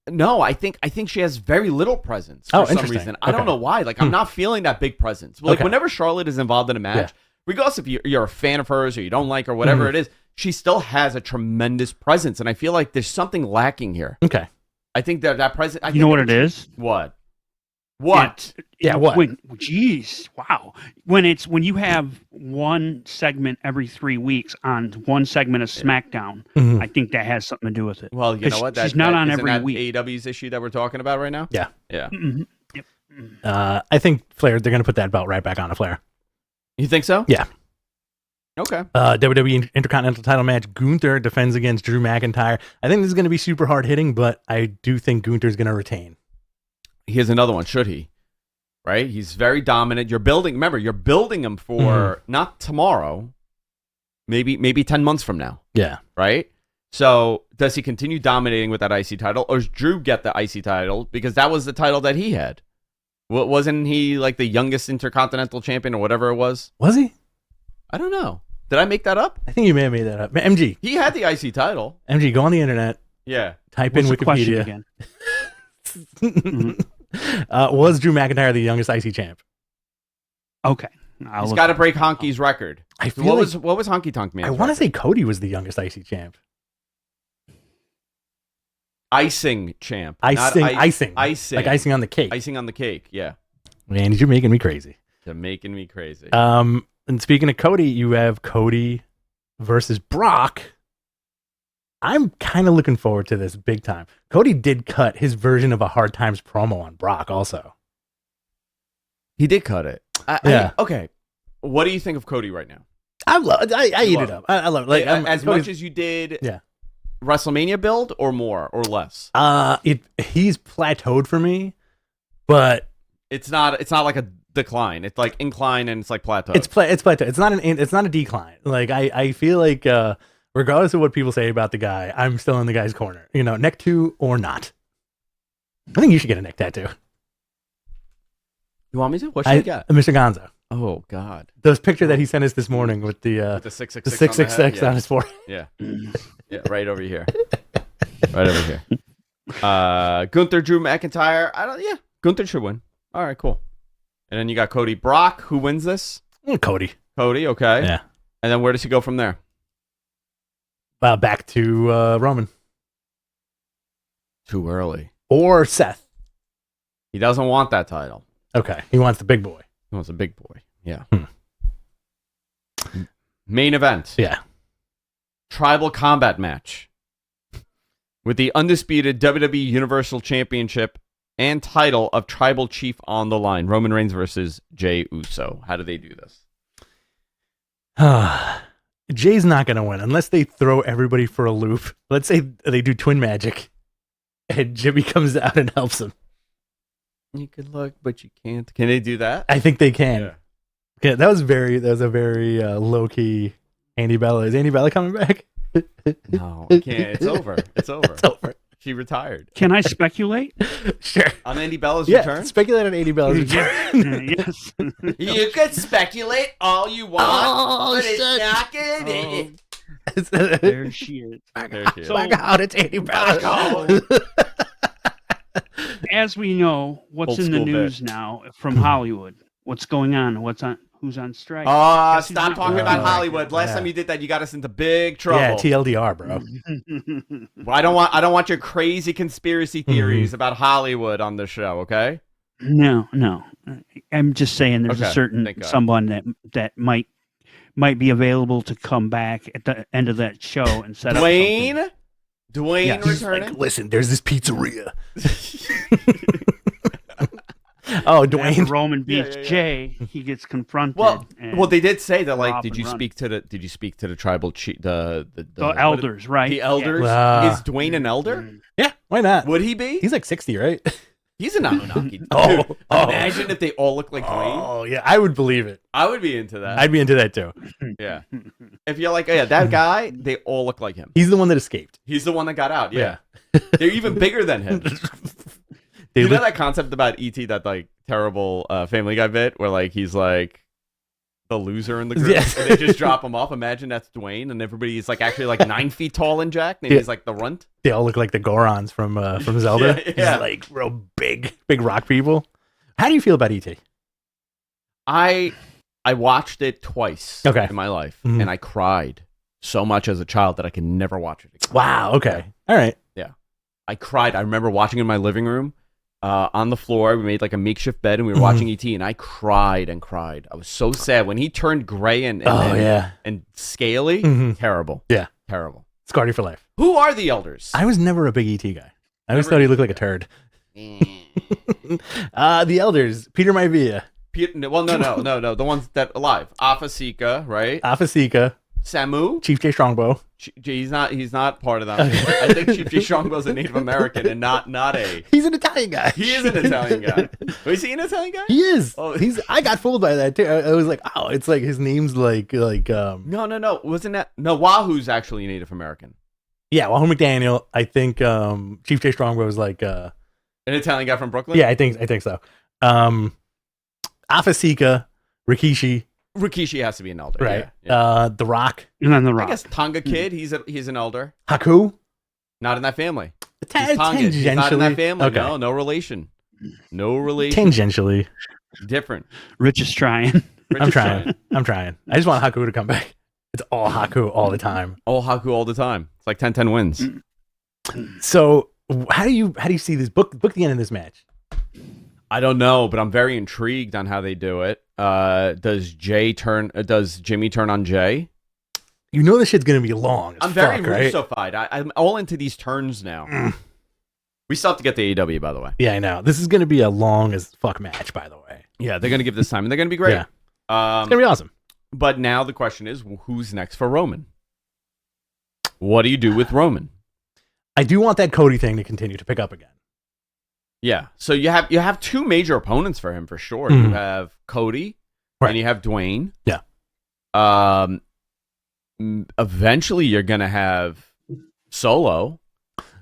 No, I think she has very little presence for some interesting. reason. I don't Okay. know why. Like I'm not feeling that big presence. Like Okay. whenever Charlotte is involved in a match, regardless if you're a fan of hers or you don't like her, whatever it is, she still has a tremendous presence, and I feel like there's something lacking here. Okay. I think that presence. You know what it is? What? What? What? Jeez, wow. When you have one segment every 3 weeks on one segment of SmackDown, Mhm. I think that has something to do with it. Well, you know what? She's not on isn't every that week. AEW's issue that we're talking about right now. Yeah. Yeah. Mhm. Yep. I think Flair, they're going to put that belt right back on to Flair. You think so? Yeah. Okay. WWE Intercontinental title match. Gunther defends against Drew McIntyre. I think this is going to be super hard hitting, but I do think Gunther's going to retain. Here's another one. Should he? Right? He's very dominant. Remember, you're building him for not tomorrow, maybe 10 months from now. Yeah. Right? So does he continue dominating with that IC title, or does Drew get the IC title? Because that was the title that he had. Wasn't he like the youngest Intercontinental champion or whatever it was? Was he? I don't know. Did I make that up? I think you may have made that up. MG. He had the IC title. MG, go on the internet. Yeah. Type What's in the question Wikipedia. again? Was Drew McIntyre the youngest IC champ? Okay. He's got to break Honky's record. I feel What like, was Honky Tonk Man's I want to record? say Cody was the youngest IC champ. Icing champ. Icing. Icing. Like icing on the cake. Icing on the cake. Yeah. Man, you're making me crazy. They're making me crazy. And speaking of Cody, you have Cody versus Brock. I'm kind of looking forward to this big time. Cody did cut his version of a Hard Times promo on Brock also. He did cut it. Yeah. Okay. What do you think of Cody right now? I eat it up. I love it. Like as Cody's- much as you did Yeah. WrestleMania build, or more or less? He's plateaued for me, but It's not like a decline. It's like incline and it's like plateau. it's plateaued. It's not a decline. Like I feel like regardless of what people say about the guy, I'm still in the guy's corner. You know, neck two or not. I think you should get a neck tattoo. You want me to? What should I get? Mr. Gonzo. Oh God. Those picture that he sent us this morning with the 666 on his forehead. Yeah. Yeah, right over here. Right over here. Gunther, Drew McIntyre. Gunther should win. All right, cool. And then you got Cody, Brock. Who wins this? Cody. Cody, okay. Yeah. And then where does he go from there? Back to Roman. Too early. Or Seth. He doesn't want that title. Okay. He wants the big boy. He wants a big boy. Yeah. Main event. Yeah. Tribal combat match. With the undisputed WWE Universal Championship and title of Tribal Chief on the line. Roman Reigns versus Jey Uso. How do they do this? Jay's not going to win unless they throw everybody for a loop. Let's say they do twin magic and Jimmy comes out and helps him. You could look, but you can't. Can they do that? I think they can. Yeah. Okay, that was a very low key Andy Bella. Is Andy Bella coming back? No, I can't. It's over. It's over. It's over. She retired. Can I speculate? Sure. On Andy Bella's return? Speculate on Andy Bella's return. Yes. You could speculate all you want, but it's not gonna be. There she is. There she is. So- Back out, it's Andy Bella. As we know, what's Old in the school news now from Hollywood? What's going on? Who's on strike? Stop Guess he's not talking going about back. Hollywood. Last Yeah. time you did that, you got us into big trouble. Yeah, TLDR, bro. I don't want your crazy conspiracy theories about Hollywood on the show, okay? No. I'm just saying there's Okay, a certain thank God. someone that might be available to come back at the end of that show and set up something. Dwayne Yes. returning? Listen, there's this pizzeria. Oh, After Dwayne. Roman beats yeah. Jay, he gets confronted. Well, and they did say that. Like, Rob did you and run. speak to the tribal chief, the elders, right? The elders. Wow. Is Dwayne an elder? Yeah, why not? Would he be? He's like 60, right? He's an Anunnaki. Dude, Oh. imagine if they all look like Dwayne. Oh, yeah, I would believe it. I would be into that. I'd be into that too. Yeah. If you're like, oh, yeah, that guy, they all look like him. He's the one that escaped. He's the one that got out. Yeah. They're even bigger than him. They You know look- that concept about E.T., that like terrible Family Guy bit where like he's like the loser in the group Yes. and they just drop him off. Imagine that's Dwayne and everybody's like actually like 9 feet tall and jacked and Yeah. he's like the runt. They all look like the Gorons from Zelda. Yeah. He's like real big rock people. How do you feel about ET? I watched it twice Okay. in my life Mhm. and I cried so much as a child that I can never watch it again. Wow. Okay. All right. I cried. I remember watching in my living room on the floor. We made like a makeshift bed and we were watching ET and I cried and cried. I was so sad when he turned gray and scaly. Mhm. Terrible. Yeah. Terrible. Scardy for life. Who are the elders? I was never a big ET guy. I always Never thought he looked like a turd. The elders, Peter Maivia, Well, no. The ones that alive. Afasika, right? Afasika, Samu. Chief J Strongbow. He's not part of that. I think Chief J Strongbow is a Native American and not a. He's an Italian guy. He is an Italian guy. Was he an Italian guy? He is. Oh. I got fooled by that too. I was like, oh, it's like his name's like No. Wasn't that? No, Wahoo's actually a Native American. yeah, Wahoo McDaniel. I think Chief J Strongbow was like An Italian guy from Brooklyn? yeah, I think so. Afasika, Rikishi, Rikishi has to be an elder. right? Yeah. The Rock, And then the I Rock. guess Tonga Kid, he's an elder. Haku. Not in that family. He's Tongan. He's not in that family. Okay. No relation. No relation. Tangentially. Different. Rich is trying. I'm trying. I just want Haku to come back. It's all Haku all the time. All Haku all the time. It's like 10-10 wins. So how do you see this book the end of this match? I don't know, but I'm very intrigued on how they do it. Does Jimmy turn on Jay? You know this shit's gonna be long. As I'm very fuck, right? Russo-fied. I'm all into these turns now. We still have to get the AEW, by the way. Yeah, I know. This is gonna be a long as fuck match, by the way. Yeah, they're going to give this time, and they're going to be great. Yeah. It's gonna be awesome. But now the question is, who's next for Roman? What do you do with Roman? I do want that Cody thing to continue to pick up again. Yeah, so you have two major opponents for him for sure. Mhm. You have Cody, Right. and you have Dwayne. Yeah. Eventually, you're gonna have Solo,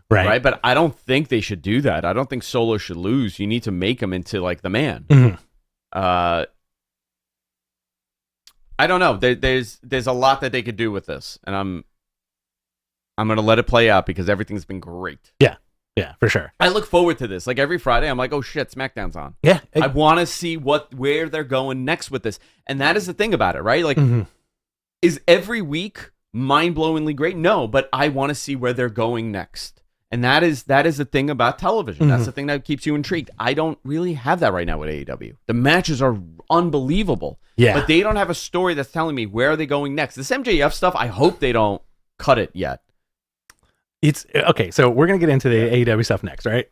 right? But I don't think they should do that. I don't think Solo should lose. You need to make him into like the man. Mhm. I don't know. There's a lot that they could do with this, and I'm gonna let it play out because everything's been great. Yeah. Yeah, for sure. I look forward to this. Like every Friday, I'm like, oh shit, SmackDown's on. Yeah. I want to see where they're going next with this. And that is the thing about it, right? Like, is every week mind-blowingly great? No, but I want to see where they're going next. And that is the thing about television. That's the thing that keeps you intrigued. I don't really have that right now with AEW. The matches are unbelievable. Yeah. But they don't have a story that's telling me where are they going next. This MJF stuff, I hope they don't cut it yet. It's okay. So we're going to get into the AEW stuff next, right?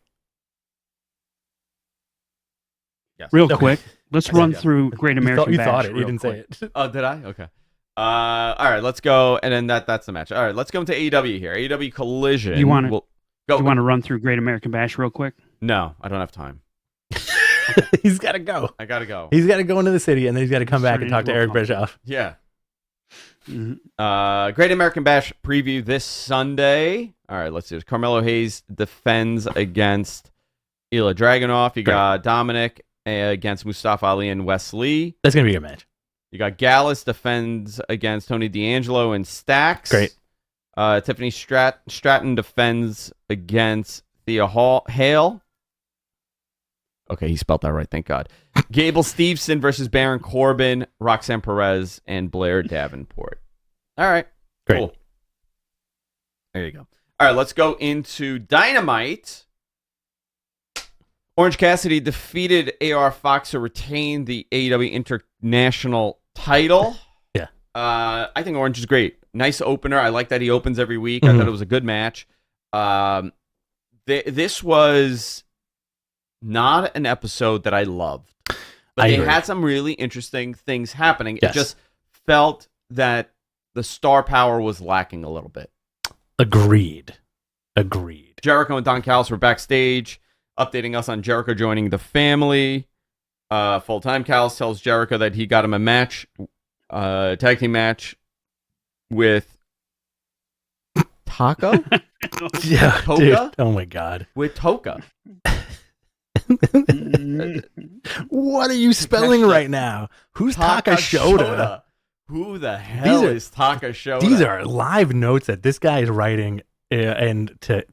Yes. Real quick, let's run through Great American Bash. You thought it. You real didn't quick. say it. Oh, did I? Okay. All right, let's go. And then that's the match. All right, let's go into AEW here. AEW Collision. You want to go? You want to run through Great American Bash real quick? No, I don't have time. He's got to go. I got to go. He's got to go into the city, and then he's got to come back and talk to Eric Bischoff. Yeah. Great American Bash preview this Sunday. All right, let's do this. Carmelo Hayes defends against Ilya Dragunov. You got Dominic against Mustafa Ali and Wes Lee. That's going to be a good match. You got Gallus defends against Tony D'Angelo and Stax. Great. Tiffany Stratton defends against Thea Hale. Okay, he spelled that right, thank God. Gable Steveson versus Baron Corbin, Roxanne Perez, and Blair Davenport. All right, great. Cool. There you go. All right, let's go into Dynamite. Orange Cassidy defeated AR Fox to retain the AEW International title. Yeah. I think Orange is great. Nice opener. I like that he opens every week. I thought it was a good match. This was not an episode that I loved, but they had some really interesting things happening. Yes. It just felt that the star power was lacking a little bit. Agreed. Jericho and Don Callis were backstage, updating us on Jericho joining the family. Full-time Callis tells Jericho that he got him a match, tag team match with Taco? Yeah, Toka? dude. Oh my God. With Toka. What are you spelling right now? Who's Takashota? Who the hell is Takashota? These are live notes that this guy is writing. And who's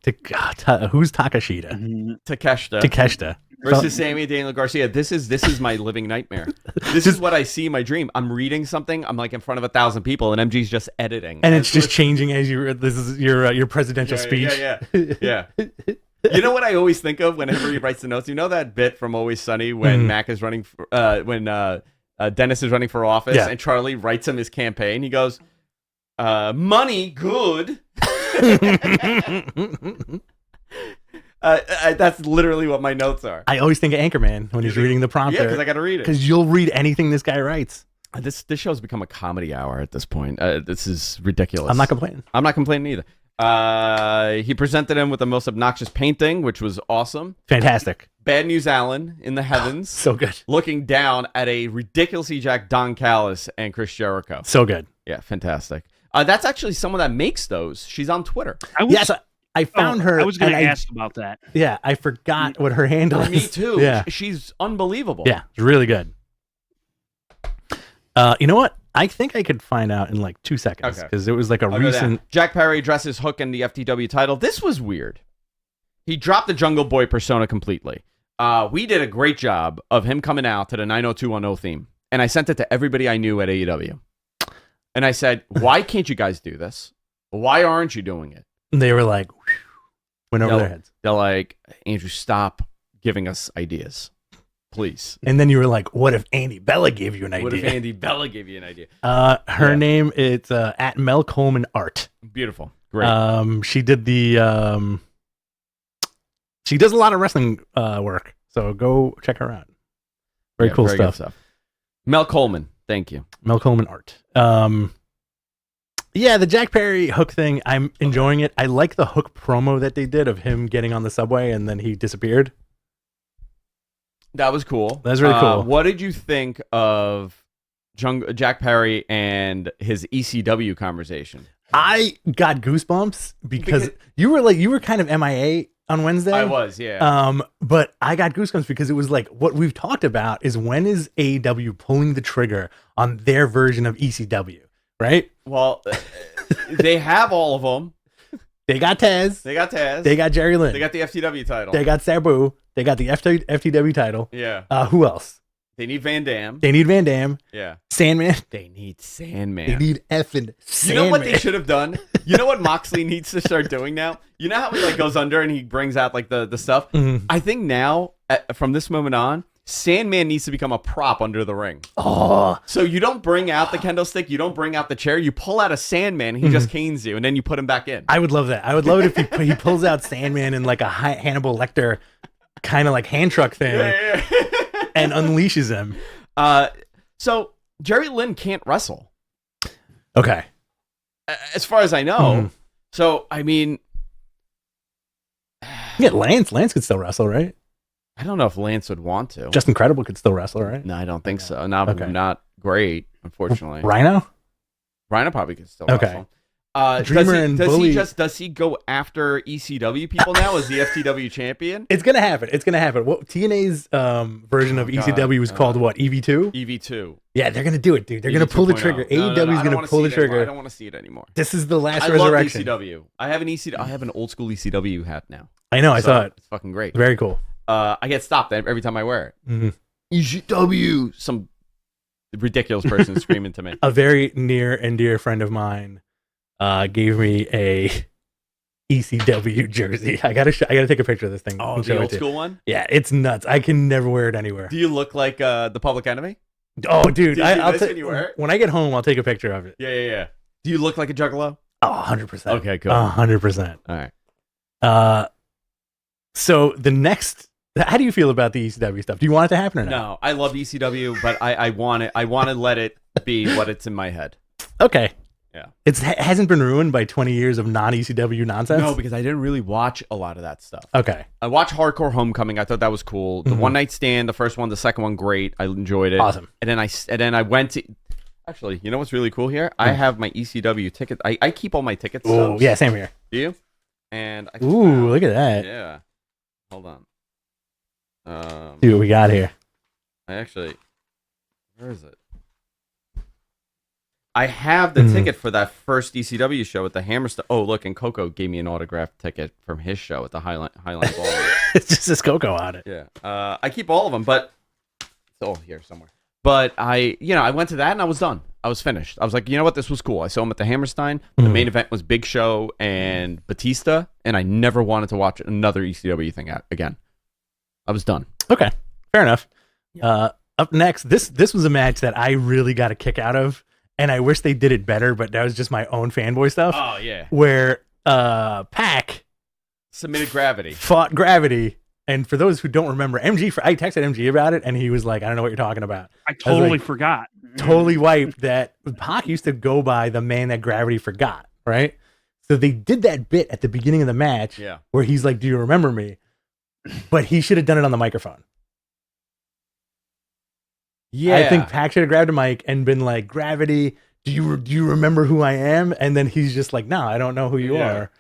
Takashita? Takeshita versus Sammy Daniel Garcia. This is my living nightmare. This is what I see in my dream. I'm reading something. I'm like in front of 1,000 people, and MG's just editing, and it's just changing as you. This is your presidential speech. Yeah. You know what I always think of whenever he writes the notes? You know that bit from Always Sunny when Mac is running for, when Dennis is running for office, and Charlie writes him his campaign. He goes, "Money good." That's literally what my notes are. I always think of Anchorman when he's reading the prompter. Yeah, because I got to read it. Because you'll read anything this guy writes. This show's become a comedy hour at this point. This is ridiculous. I'm not complaining. I'm not complaining either. He presented him with the most obnoxious painting, which was awesome. Fantastic. Bad News Allen in the heavens. So good. Looking down at a ridiculously jacked Don Callis and Chris Jericho. So good. Yeah, fantastic. That's actually someone that makes those. She's on Twitter. I found her. I was going to ask about that. Yeah, I forgot what her handle is. Me too. Yeah. She's unbelievable. Yeah, it's really good. You know what? I think I could find out in like 2 seconds because it was like a recent. Jack Perry addresses Hook and the FTW title. This was weird. He dropped the Jungle Boy persona completely. We did a great job of him coming out to the 90210 theme, and I sent it to everybody I knew at AEW. And I said, "Why can't you guys do this? Why aren't you doing it?" And they were like, went over their heads. They're like, "Andrew, stop giving us ideas, please." And then you were like, "What if Andy Bella gave you an idea?" What if Andy Bella gave you an idea? Her name is at Mel Coleman Art. Beautiful, great. She did the. She does a lot of wrestling work, so go check her out. Very cool stuff. Mel Coleman, thank you. Mel Coleman Art. Yeah, the Jack Perry Hook thing, I'm enjoying it. I like the Hook promo that they did of him getting on the subway and then he disappeared. That was cool. That's really cool. What did you think of Jack Perry and his ECW conversation? I got goosebumps because you were kind of MIA on Wednesday. I was, yeah. But I got goosebumps because it was like what we've talked about is when is AEW pulling the trigger on their version of ECW, right? Well, they have all of them. They got Taz. They got Taz. They got Jerry Lynn. They got the FTW title. They got Sabu. They got the FTW title. Yeah. Who else? They need Van Dam. They need Van Dam. Yeah. Sandman. They need Sandman. They need effing Sandman. You know what they should have done? You know what Moxley needs to start doing now? You know how he like goes under and he brings out like the stuff? Mhm. I think now, from this moment on, Sandman needs to become a prop under the ring. Oh. So you don't bring out the kendo stick, you don't bring out the chair, you pull out a Sandman, he just canes you, and then you put him back in. I would love that. I would love it if he pulls out Sandman in like a Hannibal Lecter kind of like hand truck thing and unleashes him. So Jerry Lynn can't wrestle. Okay. As far as I know. So, I mean... Yeah, Lance. Lance could still wrestle, right? I don't know if Lance would want to. Just Incredible could still wrestle, right? No, I don't think so. Not great, unfortunately. Rhino Probably could still Okay. wrestle. Dreamer and Bully. Does he go after ECW people now as the FTW champion? It's gonna happen. What TNA's version of ECW was called what? EV2? EV2. Yeah, they're gonna do it, dude. They're gonna pull the trigger. AEW is gonna pull the trigger. I don't want to see it anymore. This is the last I resurrection. love ECW. I have an old school ECW hat now. I know. I saw it. It's fucking great. Very cool. I get stopped every time I wear it. Mm-hmm. ECW. Some ridiculous person screaming to me. A very near and dear friend of mine gave me a ECW jersey. I gotta take a picture of this thing. Oh, and show the it old to you. school one? Yeah, it's nuts. I can never wear it anywhere. Do you look like the Public Enemy? Oh, dude, Do you do this when you wear it? When I get home, I'll take a picture of it. Yeah. Do you look like a Juggalo? Oh, 100%. Okay, cool. 100%. All right. So the next, how do you feel about the ECW stuff? Do you want it to happen or not? No, I love ECW, but I want it. I want to let it be what it's in my head. Okay. Yeah. It hasn't been ruined by 20 years of non-ECW nonsense? No, because I didn't really watch a lot of that stuff. Okay. I watched Hardcore Homecoming. I thought that was cool. The One Night Stand, the first one, the second one, great. I enjoyed it. Awesome. And then I went to. Actually, you know what's really cool here? I have my ECW ticket. I keep all my tickets. Oh, yeah, same here. Do you? And I look at that. Yeah. Hold on. See what we got here. Where is it? I have the ticket for that first ECW show at the Hammerstone. Oh, look, and Coco gave me an autographed ticket from his show at the Highline Ballroom. It's just this Coco on it. Yeah. I keep all of them, but it's all here somewhere. But I went to that and I was done. I was finished. I was like, you know what? This was cool. I saw him at the Hammerstein. The main event was Big Show and Batista, and I never wanted to watch another ECW thing again. I was done. Okay, fair enough. Up next, this was a match that I really got a kick out of, and I wish they did it better, but that was just my own fanboy stuff. Oh, yeah. Where Pac submitted Gravity. Fought Gravity. And for those who don't remember, I texted MG about it, and he was like, I don't know what you're talking about. I totally forgot. Totally wiped that Pac used to go by the man that Gravity forgot, right? So they did that bit at the beginning of the match where he's like, do you remember me? But he should have done it on the microphone. Yeah. I think Pac should have grabbed a mic and been like, Gravity, do you remember who I am? And then he's just like, no, I don't know who you are.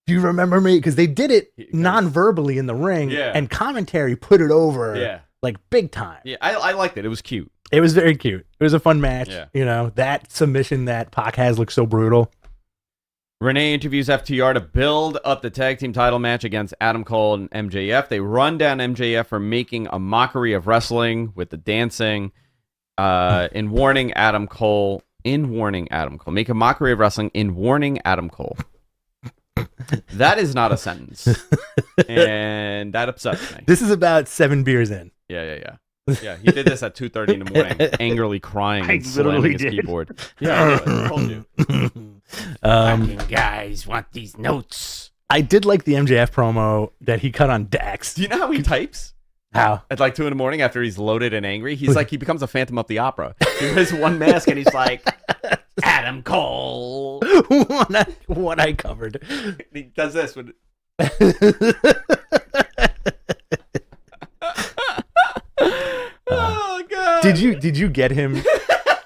Do you remember me? Because they did it non-verbally in the ring, and commentary put it over like big time. Yeah, I liked it. It was cute. It was very cute. It was a fun match. Yeah. You know, that submission that Pac has looks so brutal. Renee interviews FTR to build up the tag team title match against Adam Cole and MJF. They run down MJF for making a mockery of wrestling with the dancing. In warning Adam Cole. Make a mockery of wrestling in warning Adam Cole. That is not a sentence. And that upsets me. This is about 7 beers in. Yeah. Yeah, he did this at 2:30 in the morning, angrily crying and slamming his keyboard. Yeah, I told you. Fucking guys want these notes. I did like the MJF promo that he cut on Dax. Do you know how he types? How? At like 2 in the morning after he's loaded and angry, he's like, he becomes a Phantom of the Opera. He wears one mask and he's like, Adam Cole. What I covered. He does this with. Oh god! Did you get him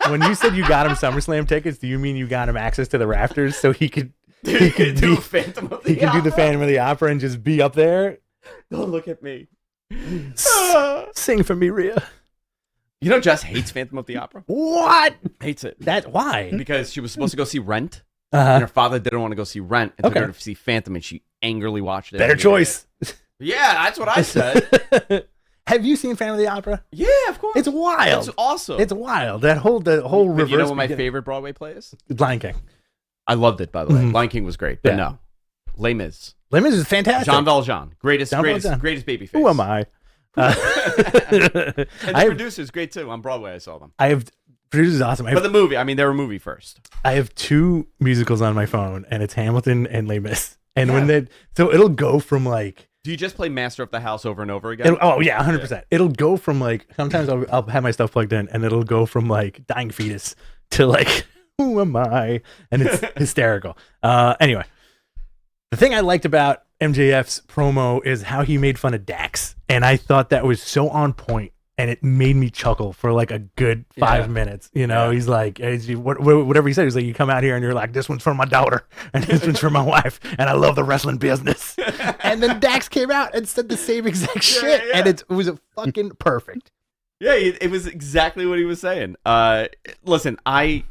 when you said you got him SummerSlam tickets? Do you mean you got him access to the rafters so he could do the Phantom of the Opera and just be up there? Don't look at me. Sing for me, Rhea. You know, Jess hates Phantom of the Opera. What? Hates it. Why? Because she was supposed to go see Rent. And her father didn't want to go see Rent and took Okay. her to see Phantom, and she angrily watched it. Better and hated choice. it. Yeah, that's what I said. Have you seen Phantom of the Opera? Yeah, of course. It's wild. It's awesome. It's wild. The whole But reverse. you know what my favorite Broadway play is? Lion King. I loved it, by the way. Mhm. Lion King was great, but Yeah. no. Les Mis. Les Mis is fantastic. Jean Valjean. Greatest Jean Valjean. baby face. Who am I? And the I have, producer's great too. On Broadway, I saw them. producer's awesome. But the movie, I mean, they were movie first. I have 2 musicals on my phone, and it's Hamilton and Les Mis. And Yeah. so it'll go from like, Do you just play Master of the House over and over again? oh yeah, 100%. It'll go from like, sometimes I'll have my stuff plugged in, and it'll go from like dying fetus to like, who am I? And it's hysterical. Anyway, the thing I liked about MJF's promo is how he made fun of Dax, and I thought that was so on point, and it made me chuckle for like a good 5 minutes. You know, Yeah. he's like, whatever he said, he's like, you come out here and you're like, this one's for my daughter, and this one's for my wife, and I love the wrestling business. And then Dax came out and said the same exact shit, yeah. and it was fucking perfect. Yeah, it was exactly what he was saying. Listen, I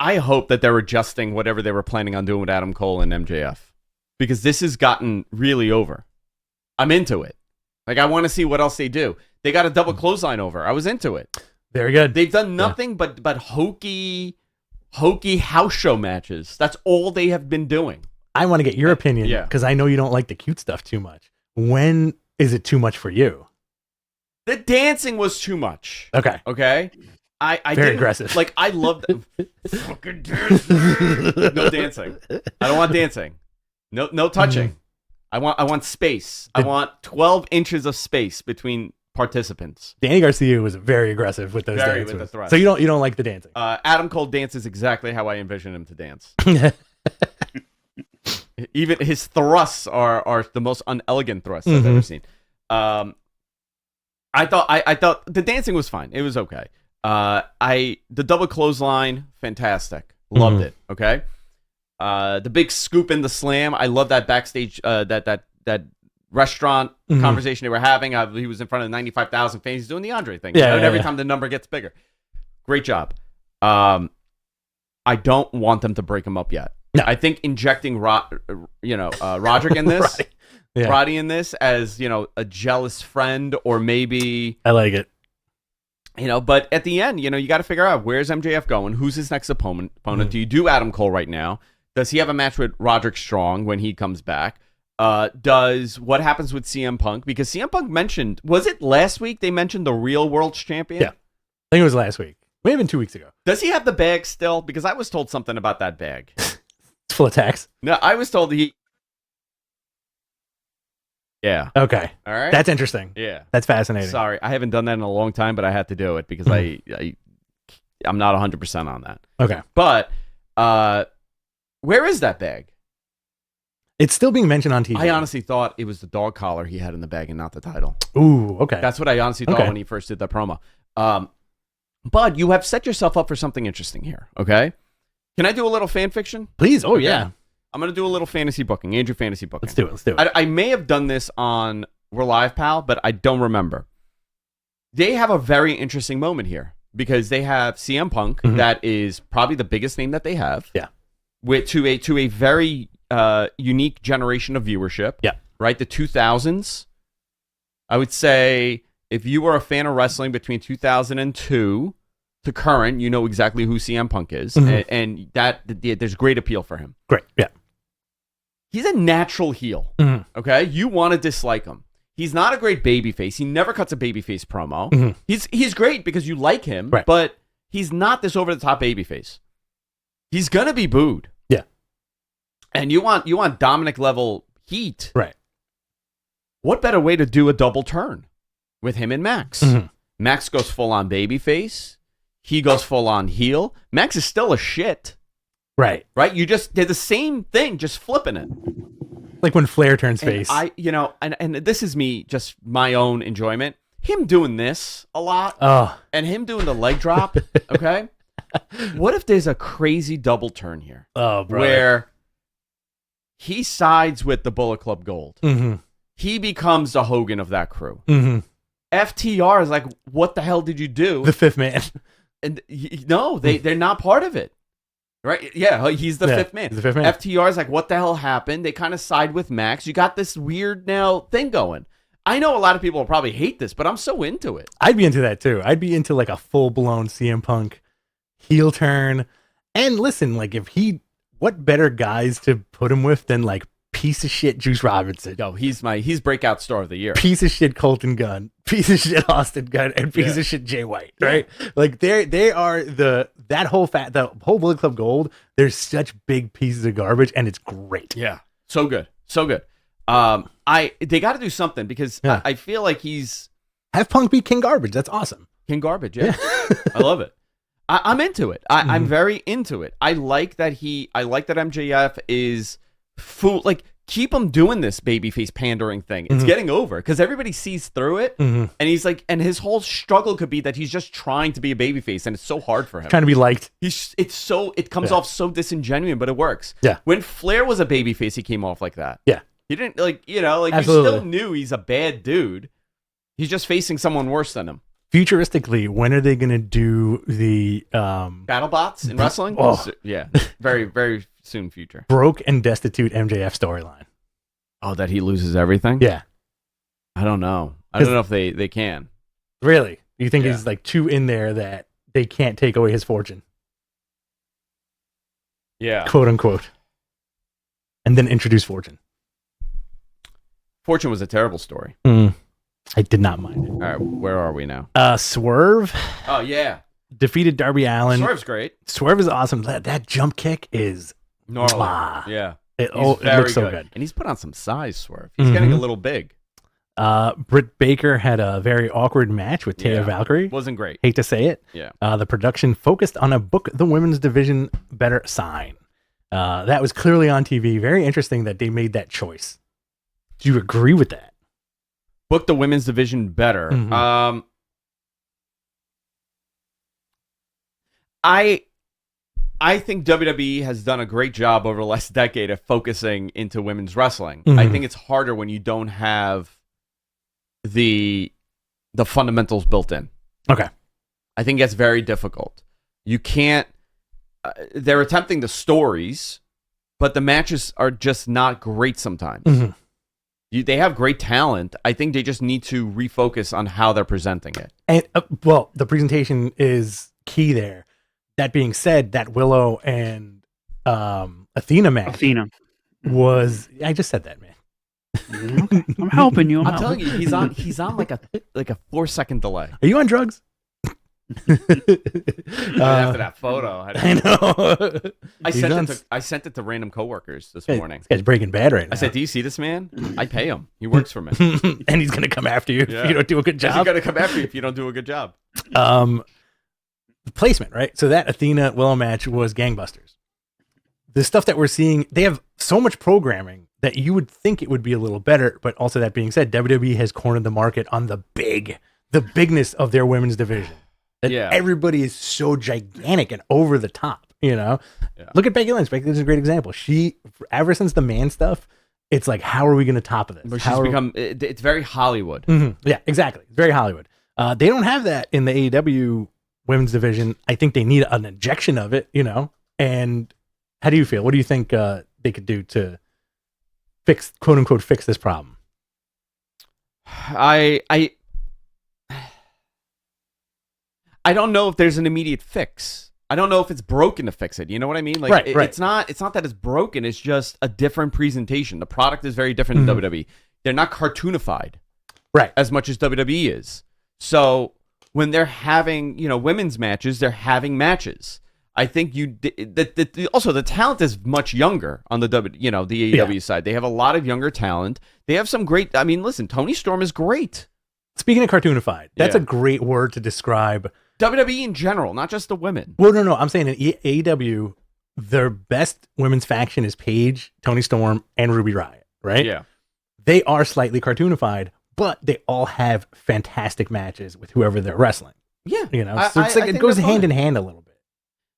hope that they're adjusting whatever they were planning on doing with Adam Cole and MJF, because this has gotten really over. I'm into it. Like, I want to see what else they do. They got a double clothesline over. I was into it. Very good. They've done nothing but hokey house show matches. That's all they have been doing. I want to get your opinion, Yeah. because I know you don't like the cute stuff too much. When is it too much for you? The dancing was too much. Okay. Okay? I Very didn't- aggressive. Like, I loved fucking dancing. No dancing. I don't want dancing. No touching. I want space. I want 12 inches of space between participants. Danny Garcia was very aggressive with those Very dances. with the thrust. So you don't like the dancing. Adam Cole dances exactly how I envision him to dance. Even his thrusts are the most unelegant thrusts I've ever seen. I thought the dancing was fine. It was okay. The double clothesline, fantastic. Loved it. Okay. The big scoop in the slam. I love that backstage. That restaurant conversation they were having. He was in front of 95,000 fans. He's doing the Andre thing. Yeah, And every yeah. time the number gets bigger. Great job. I don't want them to break him up yet. No. I think injecting Roderick in this, Right. Yeah. Roddy in this as a jealous friend, or maybe I like it. But at the end, you got to figure out, where's MJF going? Who's his next opponent? Do you do Adam Cole right now? Does he have a match with Roderick Strong when he comes back? What happens with CM Punk? Because CM Punk mentioned, was it last week they mentioned the real world's champion? Yeah. I think it was last week. Maybe even 2 weeks ago. Does he have the bag still? Because I was told something about that bag. It's full of tax. No, I was told he. Yeah. Okay. All right. That's interesting. Yeah. That's fascinating. Sorry, I haven't done that in a long time, but I had to do it because I'm not 100% on that. Okay. But where is that bag? It's still being mentioned on TV. I honestly thought it was the dog collar he had in the bag and not the title. Ooh, okay. That's what I honestly thought Okay. when he first did the promo. But you have set yourself up for something interesting here, okay? Can I do a little fan fiction? Please. Oh, Okay. yeah. I'm going to do a little fantasy booking, Andrew fantasy booking. Let's do it. Let's do it. I may have done this on We're Live, Pal, but I don't remember. They have a very interesting moment here because they have CM Punk, that is probably the biggest name that they have. Yeah. To a very unique generation of viewership. Yeah. Right? The 2000s. I would say if you were a fan of wrestling between 2002 to current, you know exactly who CM Punk is. And that there's great appeal for him. Great. Yeah. He's a natural heel. Okay? You want to dislike him. He's not a great babyface. He never cuts a babyface promo. He's great because you like him, Right. but he's not this over-the-top babyface. He's going to be booed. Yeah. And you want Dominic level heat. Right. What better way to do a double turn with him and Max? Max goes full on babyface. He goes full on heel. Max is still a shit. Right. Right? You just did the same thing, just flipping it. Like when Flair turns And face. and this is me, just my own enjoyment. Him doing this a lot, Oh. and him doing the leg drop. Okay, what if there's a crazy double turn here, Oh, bro. where he sides with the Bullet Club Gold? He becomes the Hogan of that crew. FTR is like, what the hell did you do? The fifth man. And no, they're not part of it. Right? Yeah, he's the fifth man. He's the fifth man. FTR is like, what the hell happened? They kind of side with Max. You got this weird now thing going. I know a lot of people will probably hate this, but I'm so into it. I'd be into that too. I'd be into like a full-blown CM Punk heel turn. And listen, like what better guys to put him with than like piece of shit Juice Robinson? Yo, he's breakout star of the year. Piece of shit Colton Gunn, piece of shit Austin Gunn, and piece of shit Jay White, right? Like they are the whole Bullet Club Gold. There's such big pieces of garbage, and it's great. Yeah, so good. They got to do something because I feel like have Punk beat King Garbage. That's awesome. King Garbage. Yeah, I love it. I'm into it. I'm very into it. I like that MJF is full. Like, keep him doing this babyface pandering thing. It's getting over because everybody sees through it, and he's like, and his whole struggle could be that he's just trying to be a babyface, and it's so hard for him. Trying to be liked. It comes off so disingenuous, but it works. Yeah. When Flair was a babyface, he came off like that. Yeah. He didn't you Absolutely. still knew he's a bad dude. He's just facing someone worse than him. Futuristically, when are they going to do the Battle bots in wrestling? Oh. Yeah, very, very soon future. broke and destitute MJF storyline? Oh, that he loses everything? Yeah. I don't know. I don't know if they can. Really? You think he's like too in there that they can't take away his fortune? Yeah. Quote unquote. And then introduce Fortune. Fortune was a terrible story. I did not mind it. All right, where are we now? Swerve Oh, yeah. defeated Darby Allin. Swerve's great. Swerve is awesome. That jump kick is Gnarly. Mwah. Yeah. it Very looks so good. And he's put on some size, Swerve. He's getting a little big. Britt Baker had a very awkward match with Taya Valkyrie. Wasn't great. Hate to say it. Yeah. The production focused on a book the women's division better sign. That was clearly on TV. Very interesting that they made that choice. Do you agree with that? Book the women's division better. I think WWE has done a great job over the last decade of focusing into women's wrestling. I think it's harder when you don't have the fundamentals built in. Okay. I think that's very difficult. You can't. They're attempting the stories, but the matches are just not great sometimes. They have great talent. I think they just need to refocus on how they're presenting it. And well, the presentation is key there. That being said, that Willow and Athena match was. I just said that, man. Okay. I'm helping you. I'm telling you, he's on like a 4-second delay. Are you on drugs? After that photo, I know. I sent it to random coworkers this morning. This guy's Breaking Bad right now. I said, "Do you see this man? I pay him. He works for me, and he's gonna come after you if you don't do a good job. He's gonna come after you if you don't do a good job." Placement, right? So that Athena Willow match was gangbusters. The stuff that we're seeing, they have so much programming that you would think it would be a little better. But also, that being said, WWE has cornered the market on the bigness of their women's division. That everybody is so gigantic and over the top, you know? Yeah. Look at Becky Lynch. Becky Lynch is a great example. She, ever since the man stuff, it's like, how are we going to top this? But it's very Hollywood. Yeah, exactly. It's very Hollywood. They don't have that in the AEW women's division. I think they need an injection of it, you know? And how do you feel? What do you think they could do to fix, quote unquote, fix this problem? I don't know if there's an immediate fix. I don't know if it's broken to fix it. You know what I mean? Like, right. It's not that it's broken. It's just a different presentation. The product is very different in WWE. They're not cartoonified, right, as much as WWE is. So when they're having, women's matches, they're having matches. I think also the talent is much younger on the the AEW side. They have a lot of younger talent. They have some great. I mean, listen, Toni Storm is great. Speaking of cartoonified, that's a great word to describe WWE in general, not just the women. Well, no. I'm saying in AEW, their best women's faction is Paige, Toni Storm, and Ruby Riott, right? Yeah. They are slightly cartoonified, but they all have fantastic matches with whoever they're wrestling. Yeah. So it's like it goes hand in hand a little bit.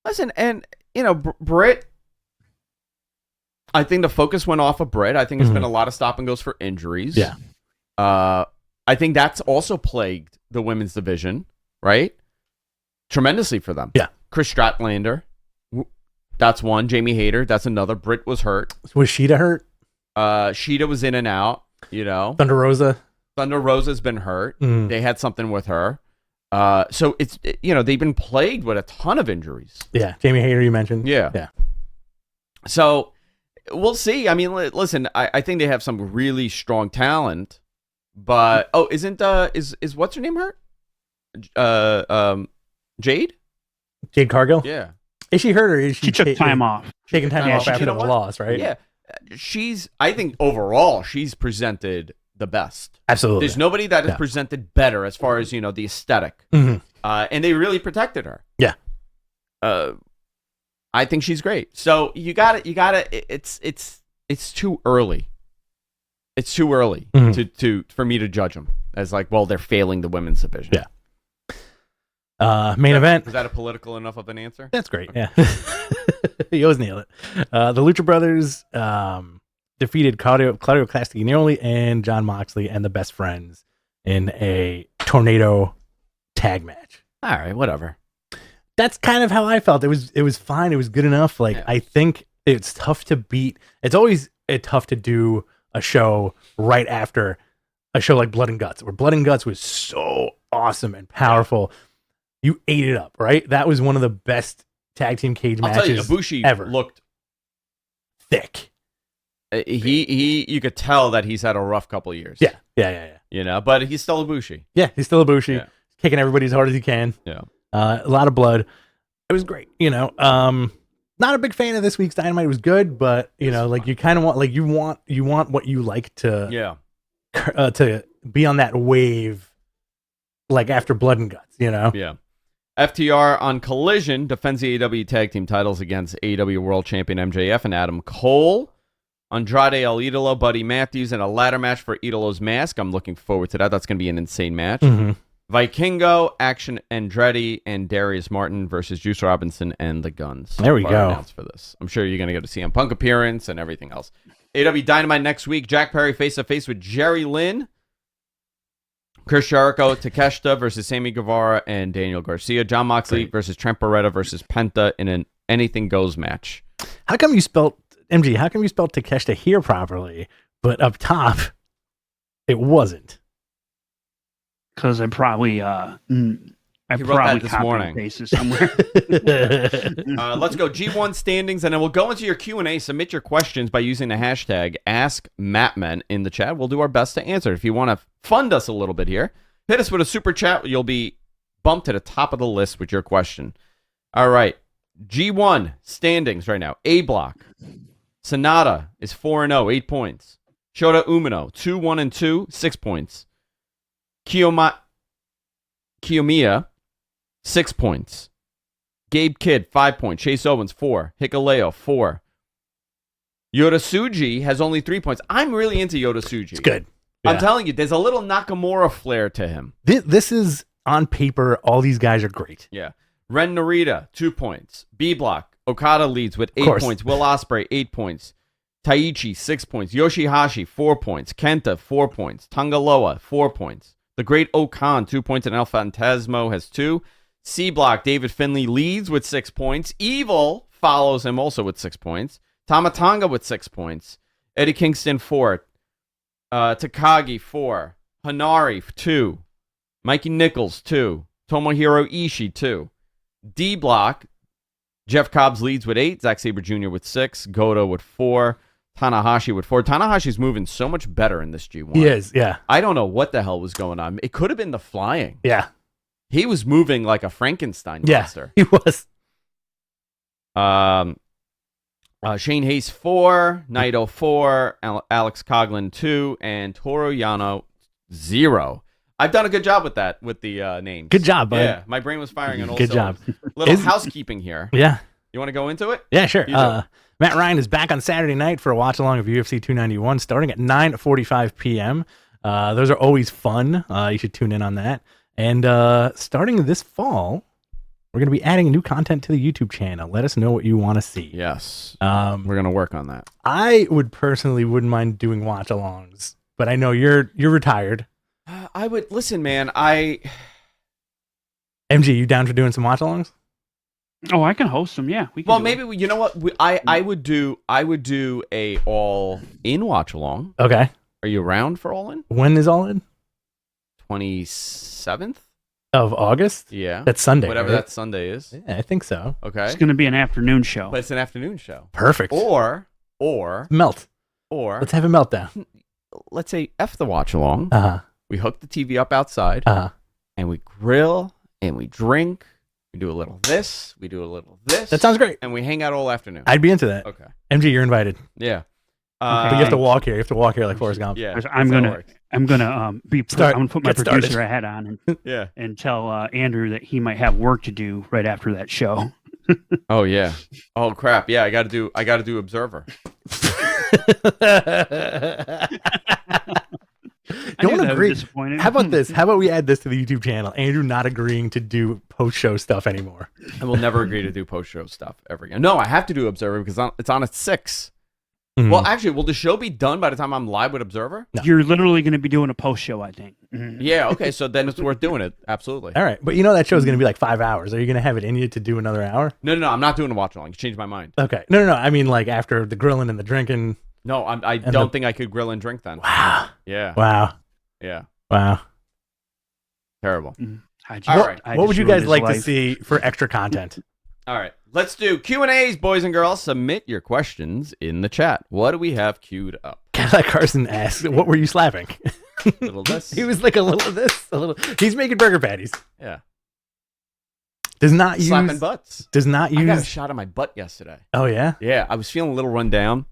Listen, and, Britt, I think the focus went off of Britt. I think there's been a lot of stop and goes for injuries. Yeah. I think that's also plagued the women's division, right? Tremendously for them. Yeah. Chris Statlander That's one. Jamie Hayter. That's another. Britt was hurt. Was Sheeta hurt? Sheeta was in and out. Thunder Rosa. Thunder Rosa's been hurt. Mm. They had something with her. So it's they've been plagued with a ton of injuries. Yeah, Jamie Hayter you mentioned. Yeah. So we'll see. I mean, listen, I think they have some really strong talent, but is what's her name hurt? Jade Cargill. Yeah. Is she hurt or is She took time off. Taking time off after the what? loss, right? Yeah. I think overall she's presented the best. Absolutely. There's nobody that has presented better as far as the aesthetic. Mm-hmm. And they really protected her. Yeah. I think she's great. So you got it. It's too early. It's too early for me to judge them as like, well, they're failing the women's division. Yeah. Main event. Is that a political enough of an answer? That's great. Yeah. You always nail it. The Lucha Brothers defeated Claudio Castagnoli and John Moxley and the Best Friends in a tornado tag match. All right, whatever. That's kind of how I felt. It was fine. It was good enough. Like, I think it's tough to beat. It's always tough to do a show right after a show like Blood and Guts, where Blood and Guts was so awesome and powerful. You ate it up, right? That was one of the best tag team cage matches Ibushi ever. Looked thick. You could tell that he's had a rough couple of years. Yeah. But he's still Ibushi. Yeah, he's still Ibushi. Yeah. Kicking everybody as hard as he can. Yeah. A lot of blood. It was great. Not a big fan of this week's Dynamite. It was good, but like you kind of want, like you want what you like to to be on that wave, like after Blood and Guts. Yeah. FTR on Collision defends the AEW tag team titles against AEW World Champion MJF and Adam Cole. Andrade El Idolo, Buddy Matthews, and a ladder match for Idolo's mask. I'm looking forward to that. That's going to be an insane match. Mm-hmm. Vikingo, Action Andretti, and Darius Martin versus Juice Robinson and the Guns. There we go. Announced for this. I'm sure you're going to get a CM Punk appearance and everything else. AEW Dynamite next week. Jack Perry face-to-face with Jerry Lynn. Chris Jericho, Takeshita versus Sammy Guevara and Daniel Garcia. John Moxley versus Trent Beretta versus Penta in an anything goes match. How come you spelled Takeshita here properly, but up top it wasn't? Because I probably He wrote that this morning. Basis somewhere. Let's go G1 standings, and then we'll go into your Q&A. Submit your questions by using the hashtag AskMattmen in the chat. We'll do our best to answer. If you want to fund us a little bit here, hit us with a super chat. You'll be bumped to the top of the list with your question. All right. G1 standings right now. A block. Sonata is 4-0, 8 points. Shota Umino, 2-1-2, 6 points. Kiyomiya, 6 points. Gabe Kidd, 5 points. Chase Owens, 4. Hikuleo, 4. Yotasuji has only 3 points. I'm really into Yotasuji. It's good. I'm telling you, there's a little Nakamura flair to him. This is, on paper, all these guys are great. Yeah. Ren Narita, 2 points. B block, Okada leads with 8 points. Will Ospreay, 8 points. Taichi, 6 points. Yoshihashi, 4 points. Kenta, 4 points. Tangaloa, 4 points. The Great Okan, 2 points, and El Fantasmo has 2. C block, David Finlay leads with 6 points. Evil follows him also with 6 points. Tamatanga with 6 points. Eddie Kingston, 4. Takagi, 4. Hanari, 2. Mikey Nichols, 2. Tomohiro Ishii, 2. D block, Jeff Cobbs leads with 8. Zack Sabre Jr. with 6. Goto with 4. Tanahashi with 4. Tanahashi's moving so much better in this G1. He is, yeah. I don't know what the hell was going on. It could have been the flying. Yeah. He was moving like a Frankenstein monster. He was. Shane Hayes 4, Naito 4, Alex Coughlin 2, and Toru Yano 0. I've done a good job with that, with the names. Good job, bud. Yeah, my brain was firing on all Good cylinders. job. Little housekeeping here. Yeah. You want to go into it? Yeah, sure. Matt Ryan is back on Saturday night for a watch-along of UFC 291 starting at 9:45 p.m. Those are always fun. You should tune in on that. And starting this fall, we're going to be adding new content to the YouTube channel. Let us know what you want to see. Yes. We're going to work on that. I wouldn't mind doing watch-alongs, but I know you're retired. I would listen, man. MG, you down for doing some watch-alongs? Oh, I can host them. Yeah, we can. Well, do maybe it. you know what I would do a all in watch along. Okay. Are you around for all in? When is All In? 27th? Of August? Yeah. That's Sunday. Whatever right? that Sunday is. Yeah, I think so. Okay. It's going to be an afternoon show. But it's an afternoon show. Perfect. Or Melt. let's Let's have a meltdown. say F the watch along. Uh-huh. We hook the TV up outside Uh-huh. and we grill and we drink. We do a little this. We do a little this. That sounds great. And we hang out all afternoon. I'd be into that. Okay. MG, you're invited. Yeah. But you have to walk here. You have to walk here like Forrest Gump. Yeah. I'm that's how it gonna works. I'm gonna put my Get started. producer hat on Yeah. and tell Andrew that he might have work to do right after that show. Oh yeah. Oh crap. Yeah. I got to do Observer. Don't agree. Disappointed. How about this? How about we add this to the YouTube channel? Andrew not agreeing to do post-show stuff anymore. I will never agree to do post-show stuff ever again. No, I have to do Observer because it's on at 6. Mhm. Well, actually, will the show be done by the time I'm live with Observer? No. You're literally going to be doing a post show, I think. Mhm. Yeah. Okay. So then it's worth doing it. Absolutely. All right. But you know that show's going to be like 5 hours. Are you going to have it in you to do another hour? No. I'm not doing a watch along. You changed my mind. Okay. No. I mean, like after the grilling and the drinking. No, I don't think I could grill and drink then. Wow. Yeah. Wow. Yeah. Wow. Terrible. All right. What would you guys like to see for extra content? All right. Let's do Q&As, boys and girls. Submit your questions in the chat. What do we have queued up? Cadillac Carson asked, "What were you slapping?" Little this. He was like a little of this, a little. He's making burger patties. Yeah. Does not use. Slapping butts. Does not I got a use. shot of my butt yesterday. Oh yeah. Yeah, I was feeling a little run down.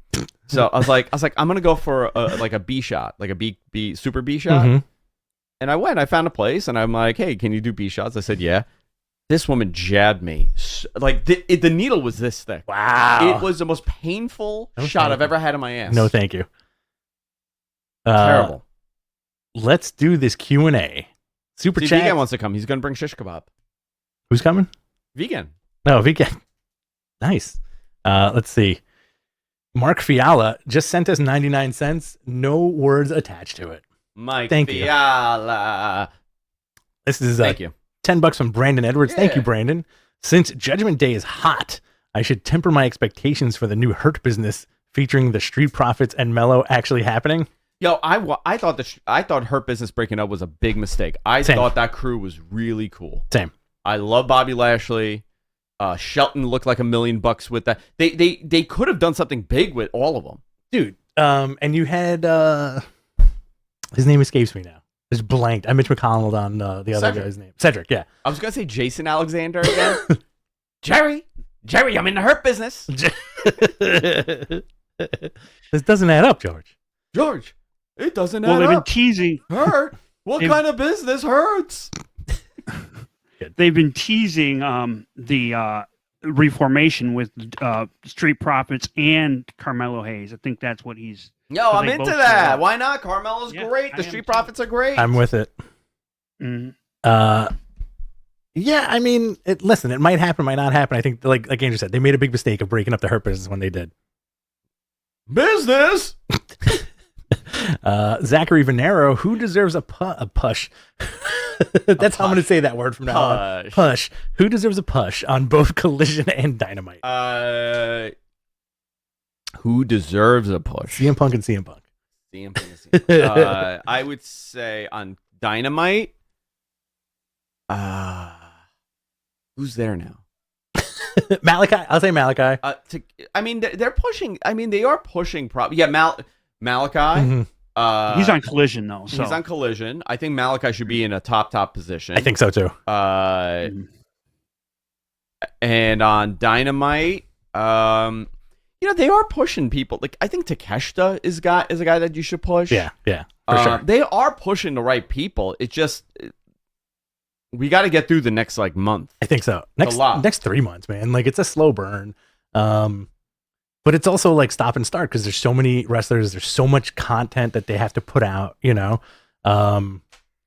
So I was like, I'm gonna go for like a B shot, like a B super B shot. Mhm. And I went. I found a place, and I'm like, hey, can you do B shots? I said, yeah. This woman jabbed me. Like the needle was this thick. Wow. It was the most painful No, shot thank I've you. ever had in my ass. No, thank you. Terrible. Let's do this Q&A. Super See, chat. Vegan wants to come. He's gonna bring shish kebab. Who's coming? Vegan. No, Vegan. Nice. Let's see. Mark Fiala just sent us 99 cents. No words attached to it. Mike Thank you. Fiala. This is Thank you. $10 from Brandon Edwards. Thank you, Yeah. Brandon. Since Judgment Day is hot, I should temper my expectations for the new Hurt Business featuring the Street Profits and Mello actually happening. Yo, I thought Hurt Business breaking up was a big mistake. I Same. thought that crew was really cool. Same. I love Bobby Lashley. Shelton looked like $1 million with that. They could have done something big with all of them. Dude, and you had his name escapes me now. Just blanked. I Mitch McConnell on the other Cedric. guy's name. Cedric, yeah. I was gonna say Jason Alexander again. Jerry, I'm in the Hurt Business. This doesn't add up, George. George, it doesn't Well, add they've been up. teasing. Hurt? What kind of business hurts? They've been teasing the reformation with Street Profits and Carmelo Hayes. I think that's what he's. Yo, So I'm they into both that. show up. Why not? Carmelo's Yeah, great. I The am Street too. Profits are great. I'm with it. Mhm. Yeah, I mean, listen, it might happen, might not happen. I think, like Andrew said, they made a big mistake of breaking up the Hurt Business when they did. Business. Zachary Venero, who deserves a push? That's how I'm going to say that word from now on. Push. Push. Who deserves a push on both Collision and Dynamite? Who deserves a push? CM Punk and CM Punk. CM Punk and CM Punk. I would say on Dynamite. Who's there now? Malachi. I'll say Malachi. They're pushing. I mean, they are pushing. Yeah, Malachi. Mhm. He's on Collision though. So He's on Collision. I think Malachi should be in a top position. I think so too. And on Dynamite, they are pushing people. Like I think Takeshita is a guy that you should push. Yeah, for sure. They are pushing the right people. It just we got to get through the next month. I think so. a lot. Next 3 months, man. Like it's a slow burn. But it's also like stop and start because there's so many wrestlers. There's so much content that they have to put out.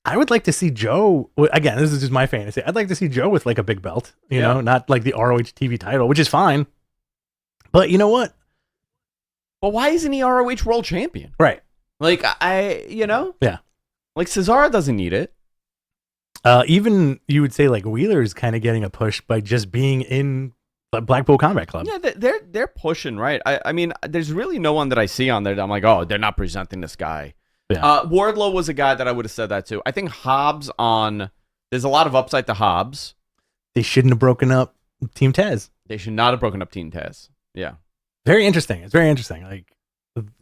I would like to see Joe. Again, this is just my fantasy. I'd like to see Joe with like a big belt. You know, not like the ROH TV title, which is fine. But you know what? Well, why isn't he ROH World Champion? Right. Like Yeah. like Cesaro doesn't need it. Even you would say like Wheeler's kind of getting a push by just being in the Blackpool Combat Club. Yeah, they're pushing, right? I mean, there's really no one that I see on there that I'm like, oh, they're not presenting this guy. Yeah. Wardlow was a guy that I would have said that too. I think Hobbs there's a lot of upside to Hobbs. They shouldn't have broken up Team Taz. They should not have broken up Team Taz. Yeah. Very interesting. It's very interesting. Like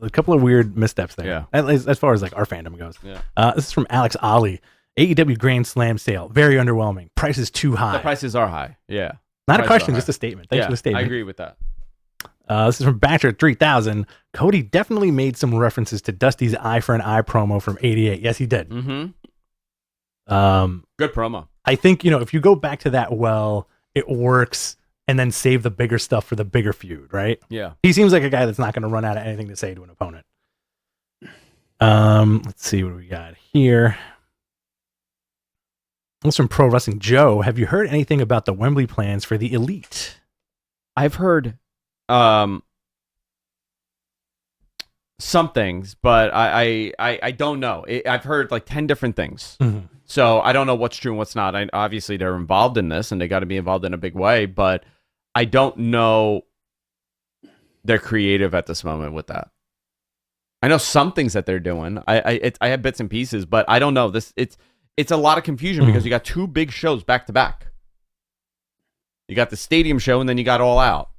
a couple of weird missteps there. Yeah. As far as like our fandom goes. Yeah. This is from Alex Ali. AEW Grand Slam sale. Very underwhelming. Prices too high. The prices are high. Yeah. Not a question, just a statement. Thanks for the statement. I agree with that. This is from Batcher 3000. Cody definitely made some references to Dusty's Eye for an Eye promo from '88. Yes, he did. Mm-hmm. Good promo. I think, if you go back to that it works, and then save the bigger stuff for the bigger feud, right? Yeah. He seems like a guy that's not going to run out of anything to say to an opponent. Let's see what we got here. This from Pro Wrestling Joe. Have you heard anything about the Wembley plans for the Elite? I've heard some things, but I don't know. I've heard like 10 different things. Mm-hmm. So I don't know what's true and what's not. Obviously, they're involved in this, and they got to be involved in a big way, but I don't know they're creative at this moment with that. I know some things that they're doing. I have bits and pieces, but I don't know. It's a lot of confusion because you got two big shows back to back. You got the stadium show, and then you got All Out.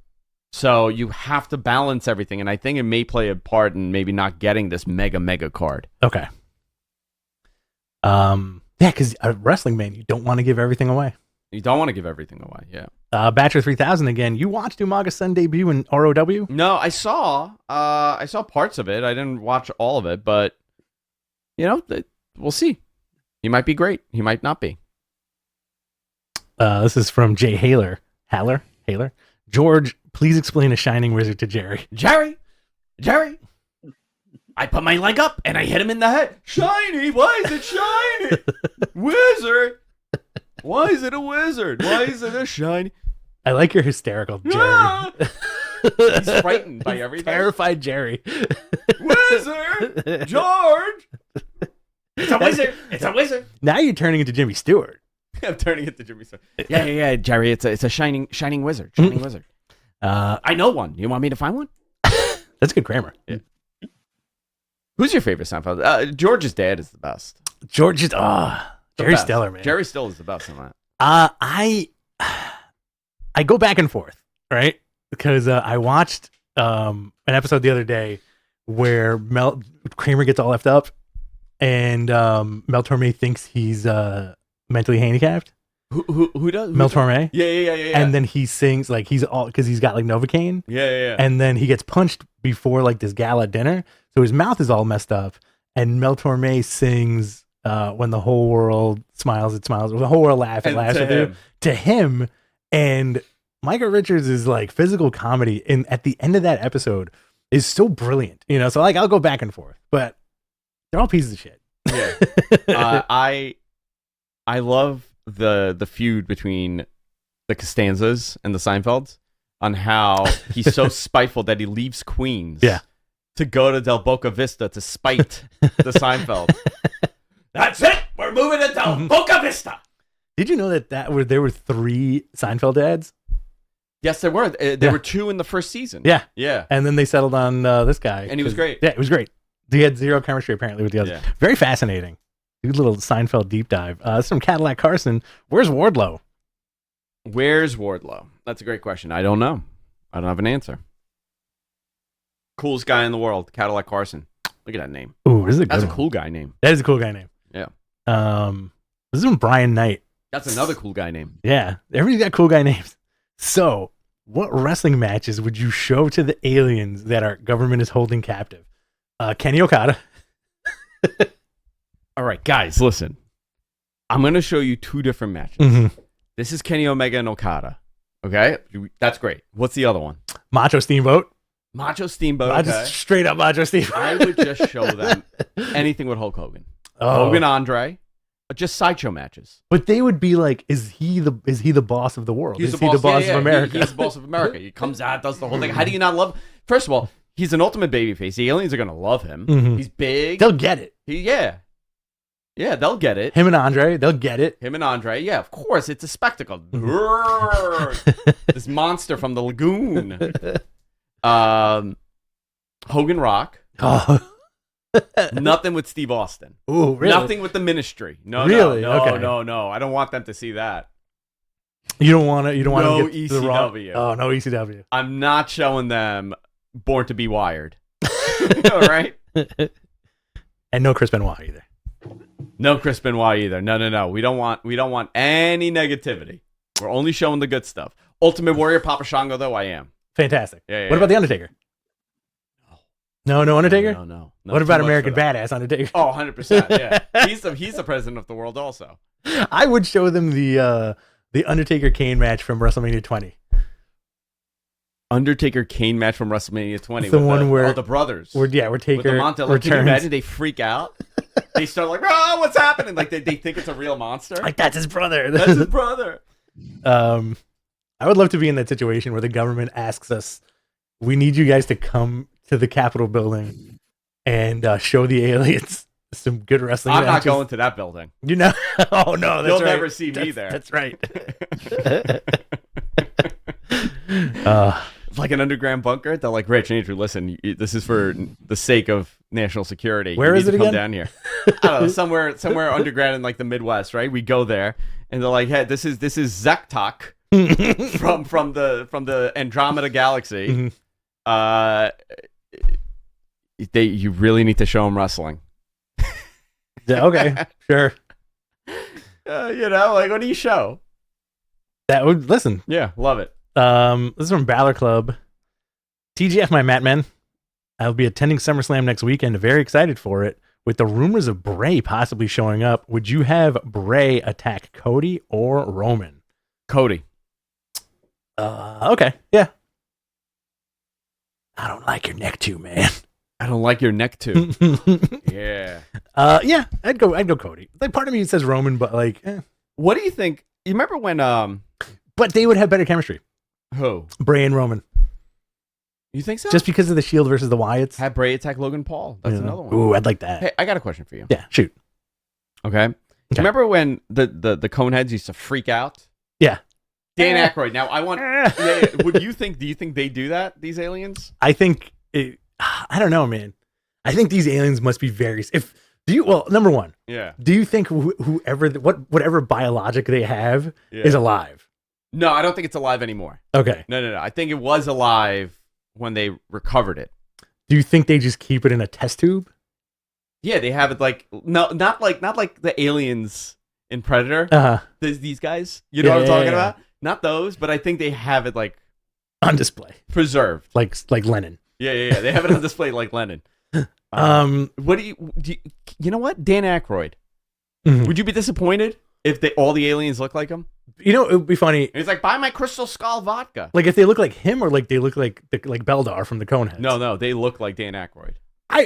So you have to balance everything, and I think it may play a part in maybe not getting this mega card. Okay. Yeah, because wrestling, man, you don't want to give everything away. You don't want to give everything away, yeah. Batcher 3000 again. You watched Umaga's Sun debut in ROW? No, I saw parts of it. I didn't watch all of it, but we'll see. He might be great. He might not be. This is from Jay Haler. Haler? George, please explain a shining wizard to Jerry. Jerry! I put my leg up and I hit him in the head. Shiny! Why is it shiny? Wizard! Why is it a wizard? Why is it a shiny? I like your hysterical Jerry. Ah! He's frightened by everything. Terrified Jerry. Wizard! George! It's a wizard! It's a wizard! Now you're turning into Jimmy Stewart. I'm turning into Jimmy Stewart. Yeah, Jerry. It's a shining wizard. Shining wizard. I know one. You want me to find one? That's good grammar. Yeah. Who's your favorite Seinfeld? George's dad is the best. George is Jerry Stiller, man. Jerry Stiller is the best on that. I go back and forth, right? Because I watched an episode the other day where Kramer gets all left up, and Mel Torme thinks he's mentally handicapped. Who does? Mel Torme. Yeah. And then he sings like he's all because he's got like Novocaine. Yeah. And then he gets punched before like this gala dinner, so his mouth is all messed up. And Mel Torme sings "When the Whole World Smiles, It Smiles." When the whole world laughs, it laughs with you. To him, and Micah Richards is like physical comedy, and at the end of that episode is so brilliant, So like I'll go back and forth, but they're all pieces of shit. Yeah. I love the feud between the Costanzas and the Seinfelds on how he's so spiteful that he leaves Queens to go to Del Boca Vista to spite the Seinfeld. That's it. We're moving to Del Boca Vista. Did you know that there were 3 Seinfeld ads? Yes, there were. There were 2 in the first season. Yeah. And then they settled on this guy. And he was great. Yeah, it was great. He had zero chemistry apparently with the others. Yeah. Very fascinating. Good little Seinfeld deep dive. This is from Cadillac Carson. Where's Wardlow? That's a great question. I don't know. I don't have an answer. Coolest guy in the world, Cadillac Carson. Look at that name. Ooh, this is That's a cool guy name. That is a cool guy name. Yeah. This is from Brian Knight. That's another cool guy name. Yeah. Everybody's got cool guy names. So, what wrestling matches would you show to the aliens that our government is holding captive? Kenny Okada. All right, guys, listen. I'm going to show you 2 different matches. Mm-hmm. This is Kenny Omega and Okada. Okay? That's great. What's the other one? Macho Steamboat. Okay. Straight up Macho Steamboat. I would just show them anything with Hulk Hogan. Hogan Andre. Just sideshow matches. But they would be like, is he the boss of the world? Is he the boss of America? He's the boss of America. He comes out, does the whole thing. How do you not love him? First of all, he's an ultimate babyface. The aliens are going to love him. Mm-hmm. He's big. They'll get it. Yeah. Yeah, they'll get it. Him and Andre, they'll get it. Him and Andre, yeah, of course, it's a spectacle. This monster from the lagoon. Hogan Rock. Oh, Nothing with Steve Austin. ooh, really? Nothing with the Ministry. No, Really? no, Okay. no. I don't want them to see that. You don't want to. You don't want No to get to the Raw. ECW. Oh, no ECW. I'm not showing them Born to Be Wired. All right. And no Chris Benoit either. No Chris Benoit either. No. We don't want any negativity. We're only showing the good stuff. Ultimate Warrior, Papa Shango, though, I am. Fantastic. Yeah, what about the Undertaker? No Undertaker. No. What about American Badass Undertaker? Oh, 100%. Yeah, he's the president of the world also. I would show them the Undertaker Kane match from WrestleMania 20. Undertaker Kane match from WrestleMania 20. The one where the brothers. Where with Taker the Monte, like, can you imagine they freak out? They start like, oh, what's happening? Like they think it's a real monster. Like that's his brother. That's his brother. I would love to be in that situation where the government asks us, we need you guys to come to the Capitol building and show the aliens some good wrestling I'm matches. not going to that building. You know? Oh no, that's You'll right. never see me there. That's right. It's like an underground bunker. They're like, Rich, Andrew, listen, this is for the sake of national security. Where you is need it to come again? down here. I don't know, somewhere underground in like the Midwest, right? We go there and they're like, hey, this is Zektok from the Andromeda Galaxy. You really need to show them wrestling. Yeah, okay, sure. Like, what do you show? That would listen. Yeah, love it. This is from Balor Club. TGF, my Matmen. I'll be attending SummerSlam next weekend. Very excited for it. With the rumors of Bray possibly showing up, would you have Bray attack Cody or Roman? Cody. Okay, yeah. I don't like your neck too, man. I don't like your neck too. Yeah. Yeah, I'd go Cody. Like part of me says Roman, but like, What do you think? You remember when but they would have better chemistry. who? Bray and Roman, You think so? just because of the Shield versus the Wyatts. Have Bray attack Logan Paul. That's another one. Ooh, I'd like that. Hey, I got a question for you. Yeah, shoot. Okay. Do you remember when the Coneheads used to freak out? Yeah. Dan Aykroyd. Now I want. Do you think they do that? These aliens? I think I don't know, man. I think these aliens must be very. Number one, Yeah. do you think whatever biologic they have is alive? No, I don't think it's alive anymore. Okay. No. I think it was alive when they recovered it. Do you think they just keep it in a test tube? Yeah, they have it like not like the aliens in Predator. These guys, you know what I'm talking about? Not those, but I think they have it like On display, preserved, like Lenin. Yeah. They have it on display like Lenin. What do you know what? Dan Aykroyd. Mhm. Would you be disappointed if all the aliens look like him? You know, it would be funny. And he's like, buy my Crystal Skull vodka. Like if they look like him, or like they look like Beldar from the Coneheads. No, they look like Dan Aykroyd.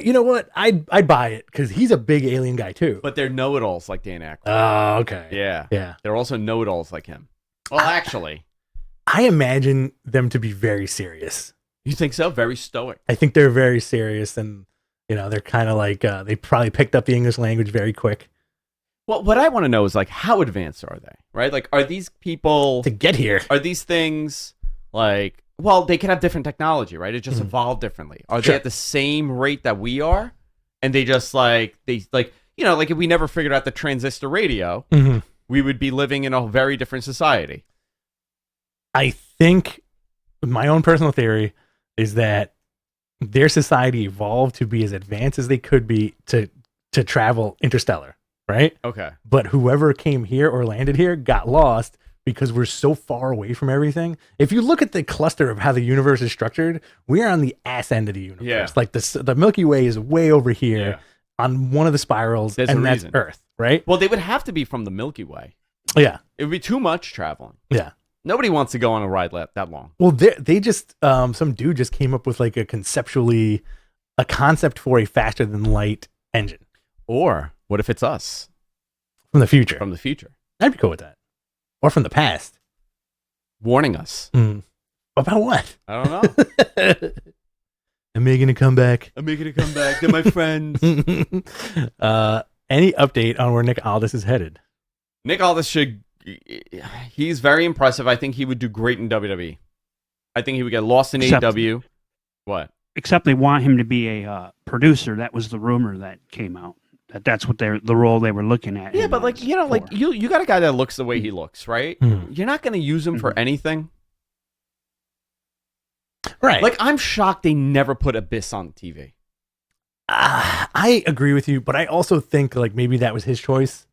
You know what? I'd buy it because he's a big alien guy too. But they're know-it-alls like Dan Aykroyd. Oh, okay. Yeah. They're also know-it-alls like him. Well, actually. I imagine them to be very serious. You think so? Very stoic. I think they're very serious, and they're kind of like they probably picked up the English language very quick. Well, what I want to know is like, how advanced are they? Right? Like, are these people To get here, Are these things like? Well, they can have different technology, right? It just evolved differently. Are Sure. they at the same rate that we are? And they just like like if we never figured out the transistor radio, we would be living in a very different society. I think my own personal theory is that their society evolved to be as advanced as they could be to travel interstellar, right? Okay. But whoever came here or landed here got lost because we're so far away from everything. If you look at the cluster of how the universe is structured, we're on the ass end of the universe. Yeah. Like the Milky Way is way over here on one of the spirals, There's and a that's reason. Earth, right? Well, they would have to be from the Milky Way. Yeah. It would be too much traveling. Yeah. Nobody wants to go on a ride that long. Well, they just some dude just came up with like a concept for a faster than light engine Or what if it's us from the future. from the future, I'd be cool with that. Or from the past. warning us? About what? I don't know. Am I gonna come back? I'm making a comeback. They're my friends. Any update on where Nick Aldis is headed? Nick Aldis he's very impressive. I think he would do great in WWE. I think he would get lost in AEW. What? Except they want him to be a producer. That was the rumor that came out. That's what the role they were looking at. Yeah, but like, you got a guy that looks the way he looks, right? You're not going to use him for anything. Right. Like, I'm shocked they never put Abyss on TV. I agree with you, but I also think like maybe that was his choice.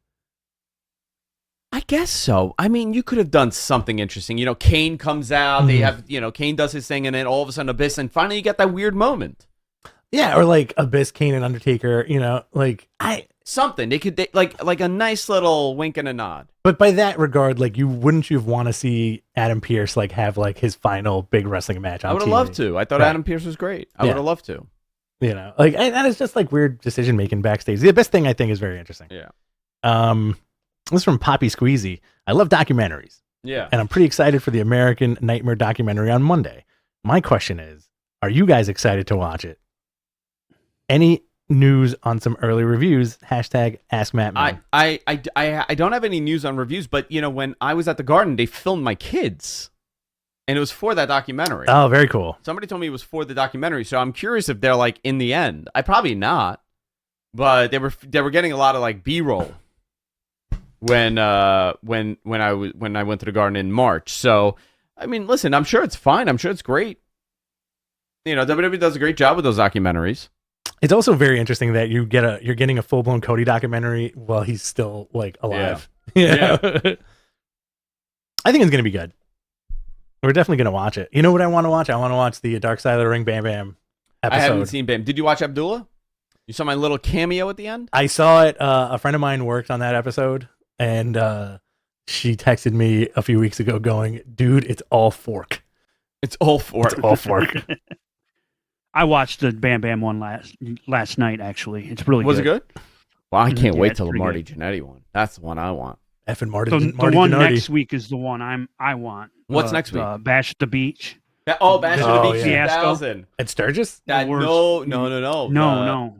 I guess so. I mean, you could have done something interesting. Kane comes out, they have, Kane does his thing, and then all of a sudden Abyss, and finally you get that weird moment. Yeah, or like Abyss, Kane, and Undertaker, something. They could like a nice little wink and a nod. But by that regard, like wouldn't you want to see Adam Pearce like have like his final big wrestling match on TV? I would have loved to. I thought Adam Pearce was great. I would have loved to. And that is just like weird decision making backstage. The best thing I think is very interesting. Yeah. This is from Poppy Squeezy. I love documentaries. Yeah. And I'm pretty excited for the American Nightmare documentary on Monday. My question is, are you guys excited to watch it? Any news on some early reviews? Hashtag Ask Matt. I don't have any news on reviews, but when I was at the Garden, they filmed my kids, and it was for that documentary. Oh, very cool. Somebody told me it was for the documentary, so I'm curious if they're like in the end. I probably not, but they were getting a lot of like B-roll when I went to the Garden in March. So I mean, listen, I'm sure it's fine. I'm sure it's great. WWE does a great job with those documentaries. It's also very interesting that you're getting a full blown Cody documentary while he's still like alive. Yeah. I think it's gonna be good. We're definitely gonna watch it. You know what I want to watch? I want to watch the Dark Side of the Ring Bam Bam episode. I haven't seen Bam. Did you watch Abdullah? You saw my little cameo at the end? I saw it. A friend of mine worked on that episode, and she texted me a few weeks ago going, "Dude, it's all fork. It's all fork. It's all fork." I watched the Bam Bam one last night. Actually, it's really Was good. Was it good? Well, I can't wait till the pretty Marty good. Jannetty one. That's the one I want. Effing Marty. So Marty the one Jannetty. next week is the one I want. What's next week? Bash at the Beach. Bash at the Beach yeah. 2000. At Sturgis? No. No.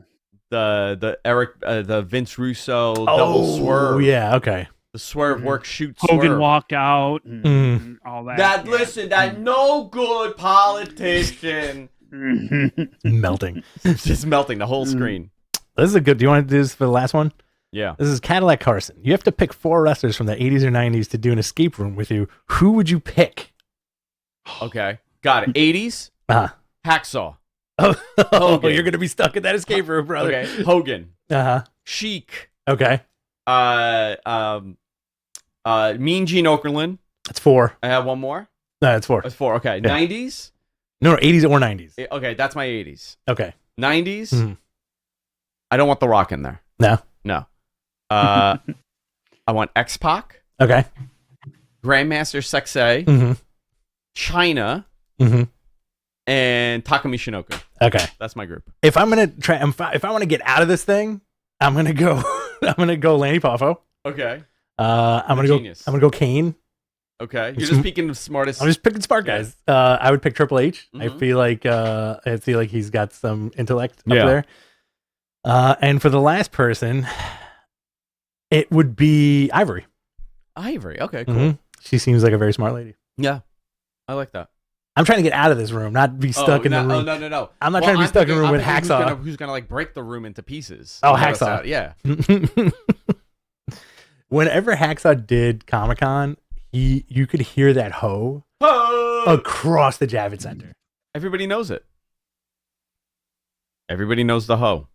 The Eric, the Vince Russo double swerve. Yeah, okay. The swerve work shoot Hogan swerve. walked out and all that. That no good politician. Melting. It's just melting the whole screen. This is a good. Do you want to do this for the last one? Yeah. This is Cadillac Carson. You have to pick 4 wrestlers from the 80s or 90s to do an escape room with you. Who would you pick? Okay. Got it. 80s? Hacksaw. Oh, Hogan. You're going to be stuck in that escape room, brother. Okay. Hogan. Sheik. Okay. Mean Gene Okerlund. That's 4. I have one more. No, that's 4. That's 4. Okay. Yeah. 90s? No, 80s or 90s. Okay, that's my 80s. Okay. 90s? Mm-hmm. I don't want The Rock in there. No. I want X-Pac. Okay. Grandmaster Sexay. Mm-hmm. China. Mm-hmm. And Takumi Shinoku. Okay. That's my group. If I'm gonna try, if I want to get out of this thing, I'm gonna go. I'm gonna go Lanny Poffo. Okay. I'm gonna go Kane. Okay. You're just picking the smartest. I'm just picking smart guys. I would pick Triple H. Mm-hmm. I feel like he's got some intellect up there. And for the last person, it would be Ivory. Ivory. Okay. Cool. Mm-hmm. She seems like a very smart lady. Yeah. I like that. I'm trying to get out of this room, not be stuck in the room. Oh, no. I'm not trying to be stuck in a room with Hacksaw. Who's gonna like break the room into pieces? Oh, Hacksaw. Yeah. Whenever Hacksaw did Comic-Con, you could hear that ho across the Javits Center. Everybody knows it. Everybody knows the ho.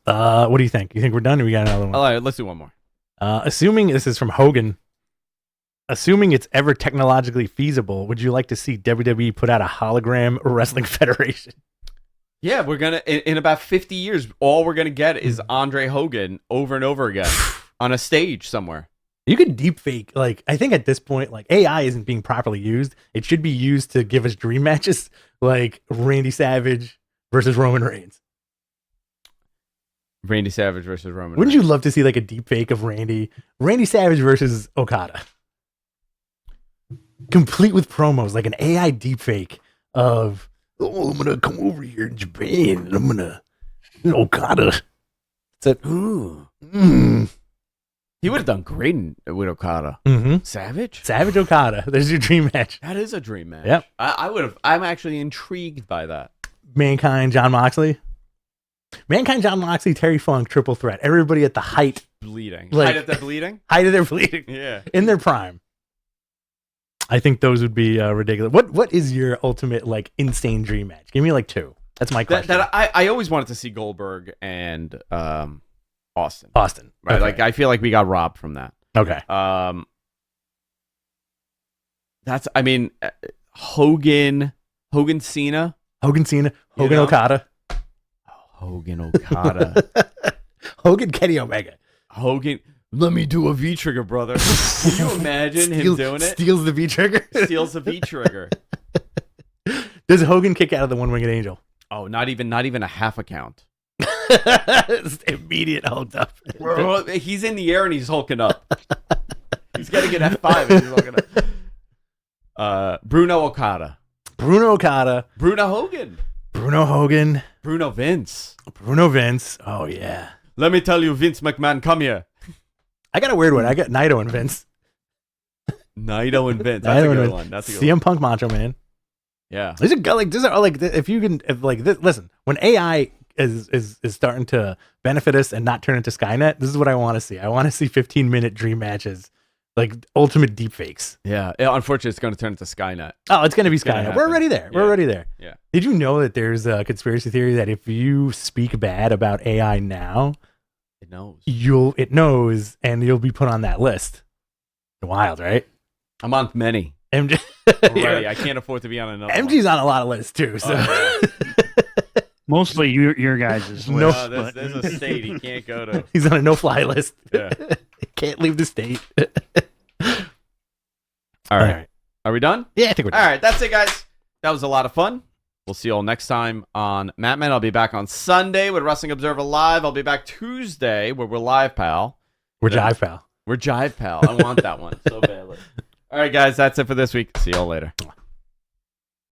What do you think? You think we're done or we got another one? All right, let's do one more. Assuming this is from Hogan, assuming it's ever technologically feasible, would you like to see WWE put out a hologram wrestling federation? Yeah, we're gonna in about 50 years, all we're gonna get is Andre Hogan over and over again on a stage somewhere. You could deep fake, like, I think at this point, like, AI isn't being properly used. It should be used to give us dream matches, like Randy Savage versus Roman Reigns. Randy Savage versus Roman Wouldn't Reigns. you love to see like a deep fake of Randy Savage versus Okada? Complete with promos, like an AI deep fake of, oh, I'm gonna come over here in Japan and I'm gonna Okada. Said, ooh. Mm. He would have done great with Okada. Mm-hmm. Savage? Savage Okada. There's your dream match. That is a dream match. Yep. I would have. I'm actually intrigued by that. Mankind, John Moxley. Mankind, John Moxley, Terry Funk, triple threat. Everybody at the height. Bleeding. Like- Height of that bleeding? Height of their bleeding. Yeah. In their prime. I think those would be ridiculous. What is your ultimate like insane dream match? Give me like 2. That's my question. I always wanted to see Goldberg and Austin. Austin. Right. Okay. Like I feel like we got robbed from that. Okay. That's I mean Hogan Cena. Hogan Cena. Hogan know? Okada. Hogan Okada. Hogan Kenny Omega. Hogan. Let me do a V trigger, brother. Can you imagine him doing it? Steals the V trigger. Steals the V trigger. Does Hogan kick out of the one-winged angel? Oh, not even a half a count. Immediate hold up. He's in the air and he's hulking up. He's got to get F5 and he's hulking up. Bruno Okada. Bruno Okada. Bruno Hogan. Bruno Hogan. Bruno Vince. Bruno Vince. Oh, yeah. Let me tell you, Vince McMahon, come here. I got a weird one. I got Naito and Vince. Naito and Vince. That's a good one. That's a good CM one. Punk, Macho Man. Yeah. These are like if you can listen, when AI is starting to benefit us and not turn into Skynet, this is what I want to see. I want to see 15-minute dream matches, like ultimate deep fakes. Yeah. Unfortunately, it's going to turn into Skynet. Oh, it's going to be gonna Skynet. happen. We're already there. We're Yeah. already there. Yeah. Did you know that there's a conspiracy theory that if you speak bad about AI now, It knows. it knows and you'll be put on that list? Wild, right? I'm on many MG, already. I can't afford to be on another one. MG's on a lot of lists too. So Oh, yeah. Mostly your guys' list. No. There's a state he can't go to. he's on a no-fly list. Yeah. Can't leave the state. All right. Are we done? Yeah, I think we're All done. right. That's it, guys. That was a lot of fun. We'll see you all next time on Matman. I'll be back on Sunday with Wrestling Observer Live. I'll be back Tuesday where we're live, pal. We're Jive Pal. We're Jive Pal. I want that one so badly. All right, guys. That's it for this week. See you all later.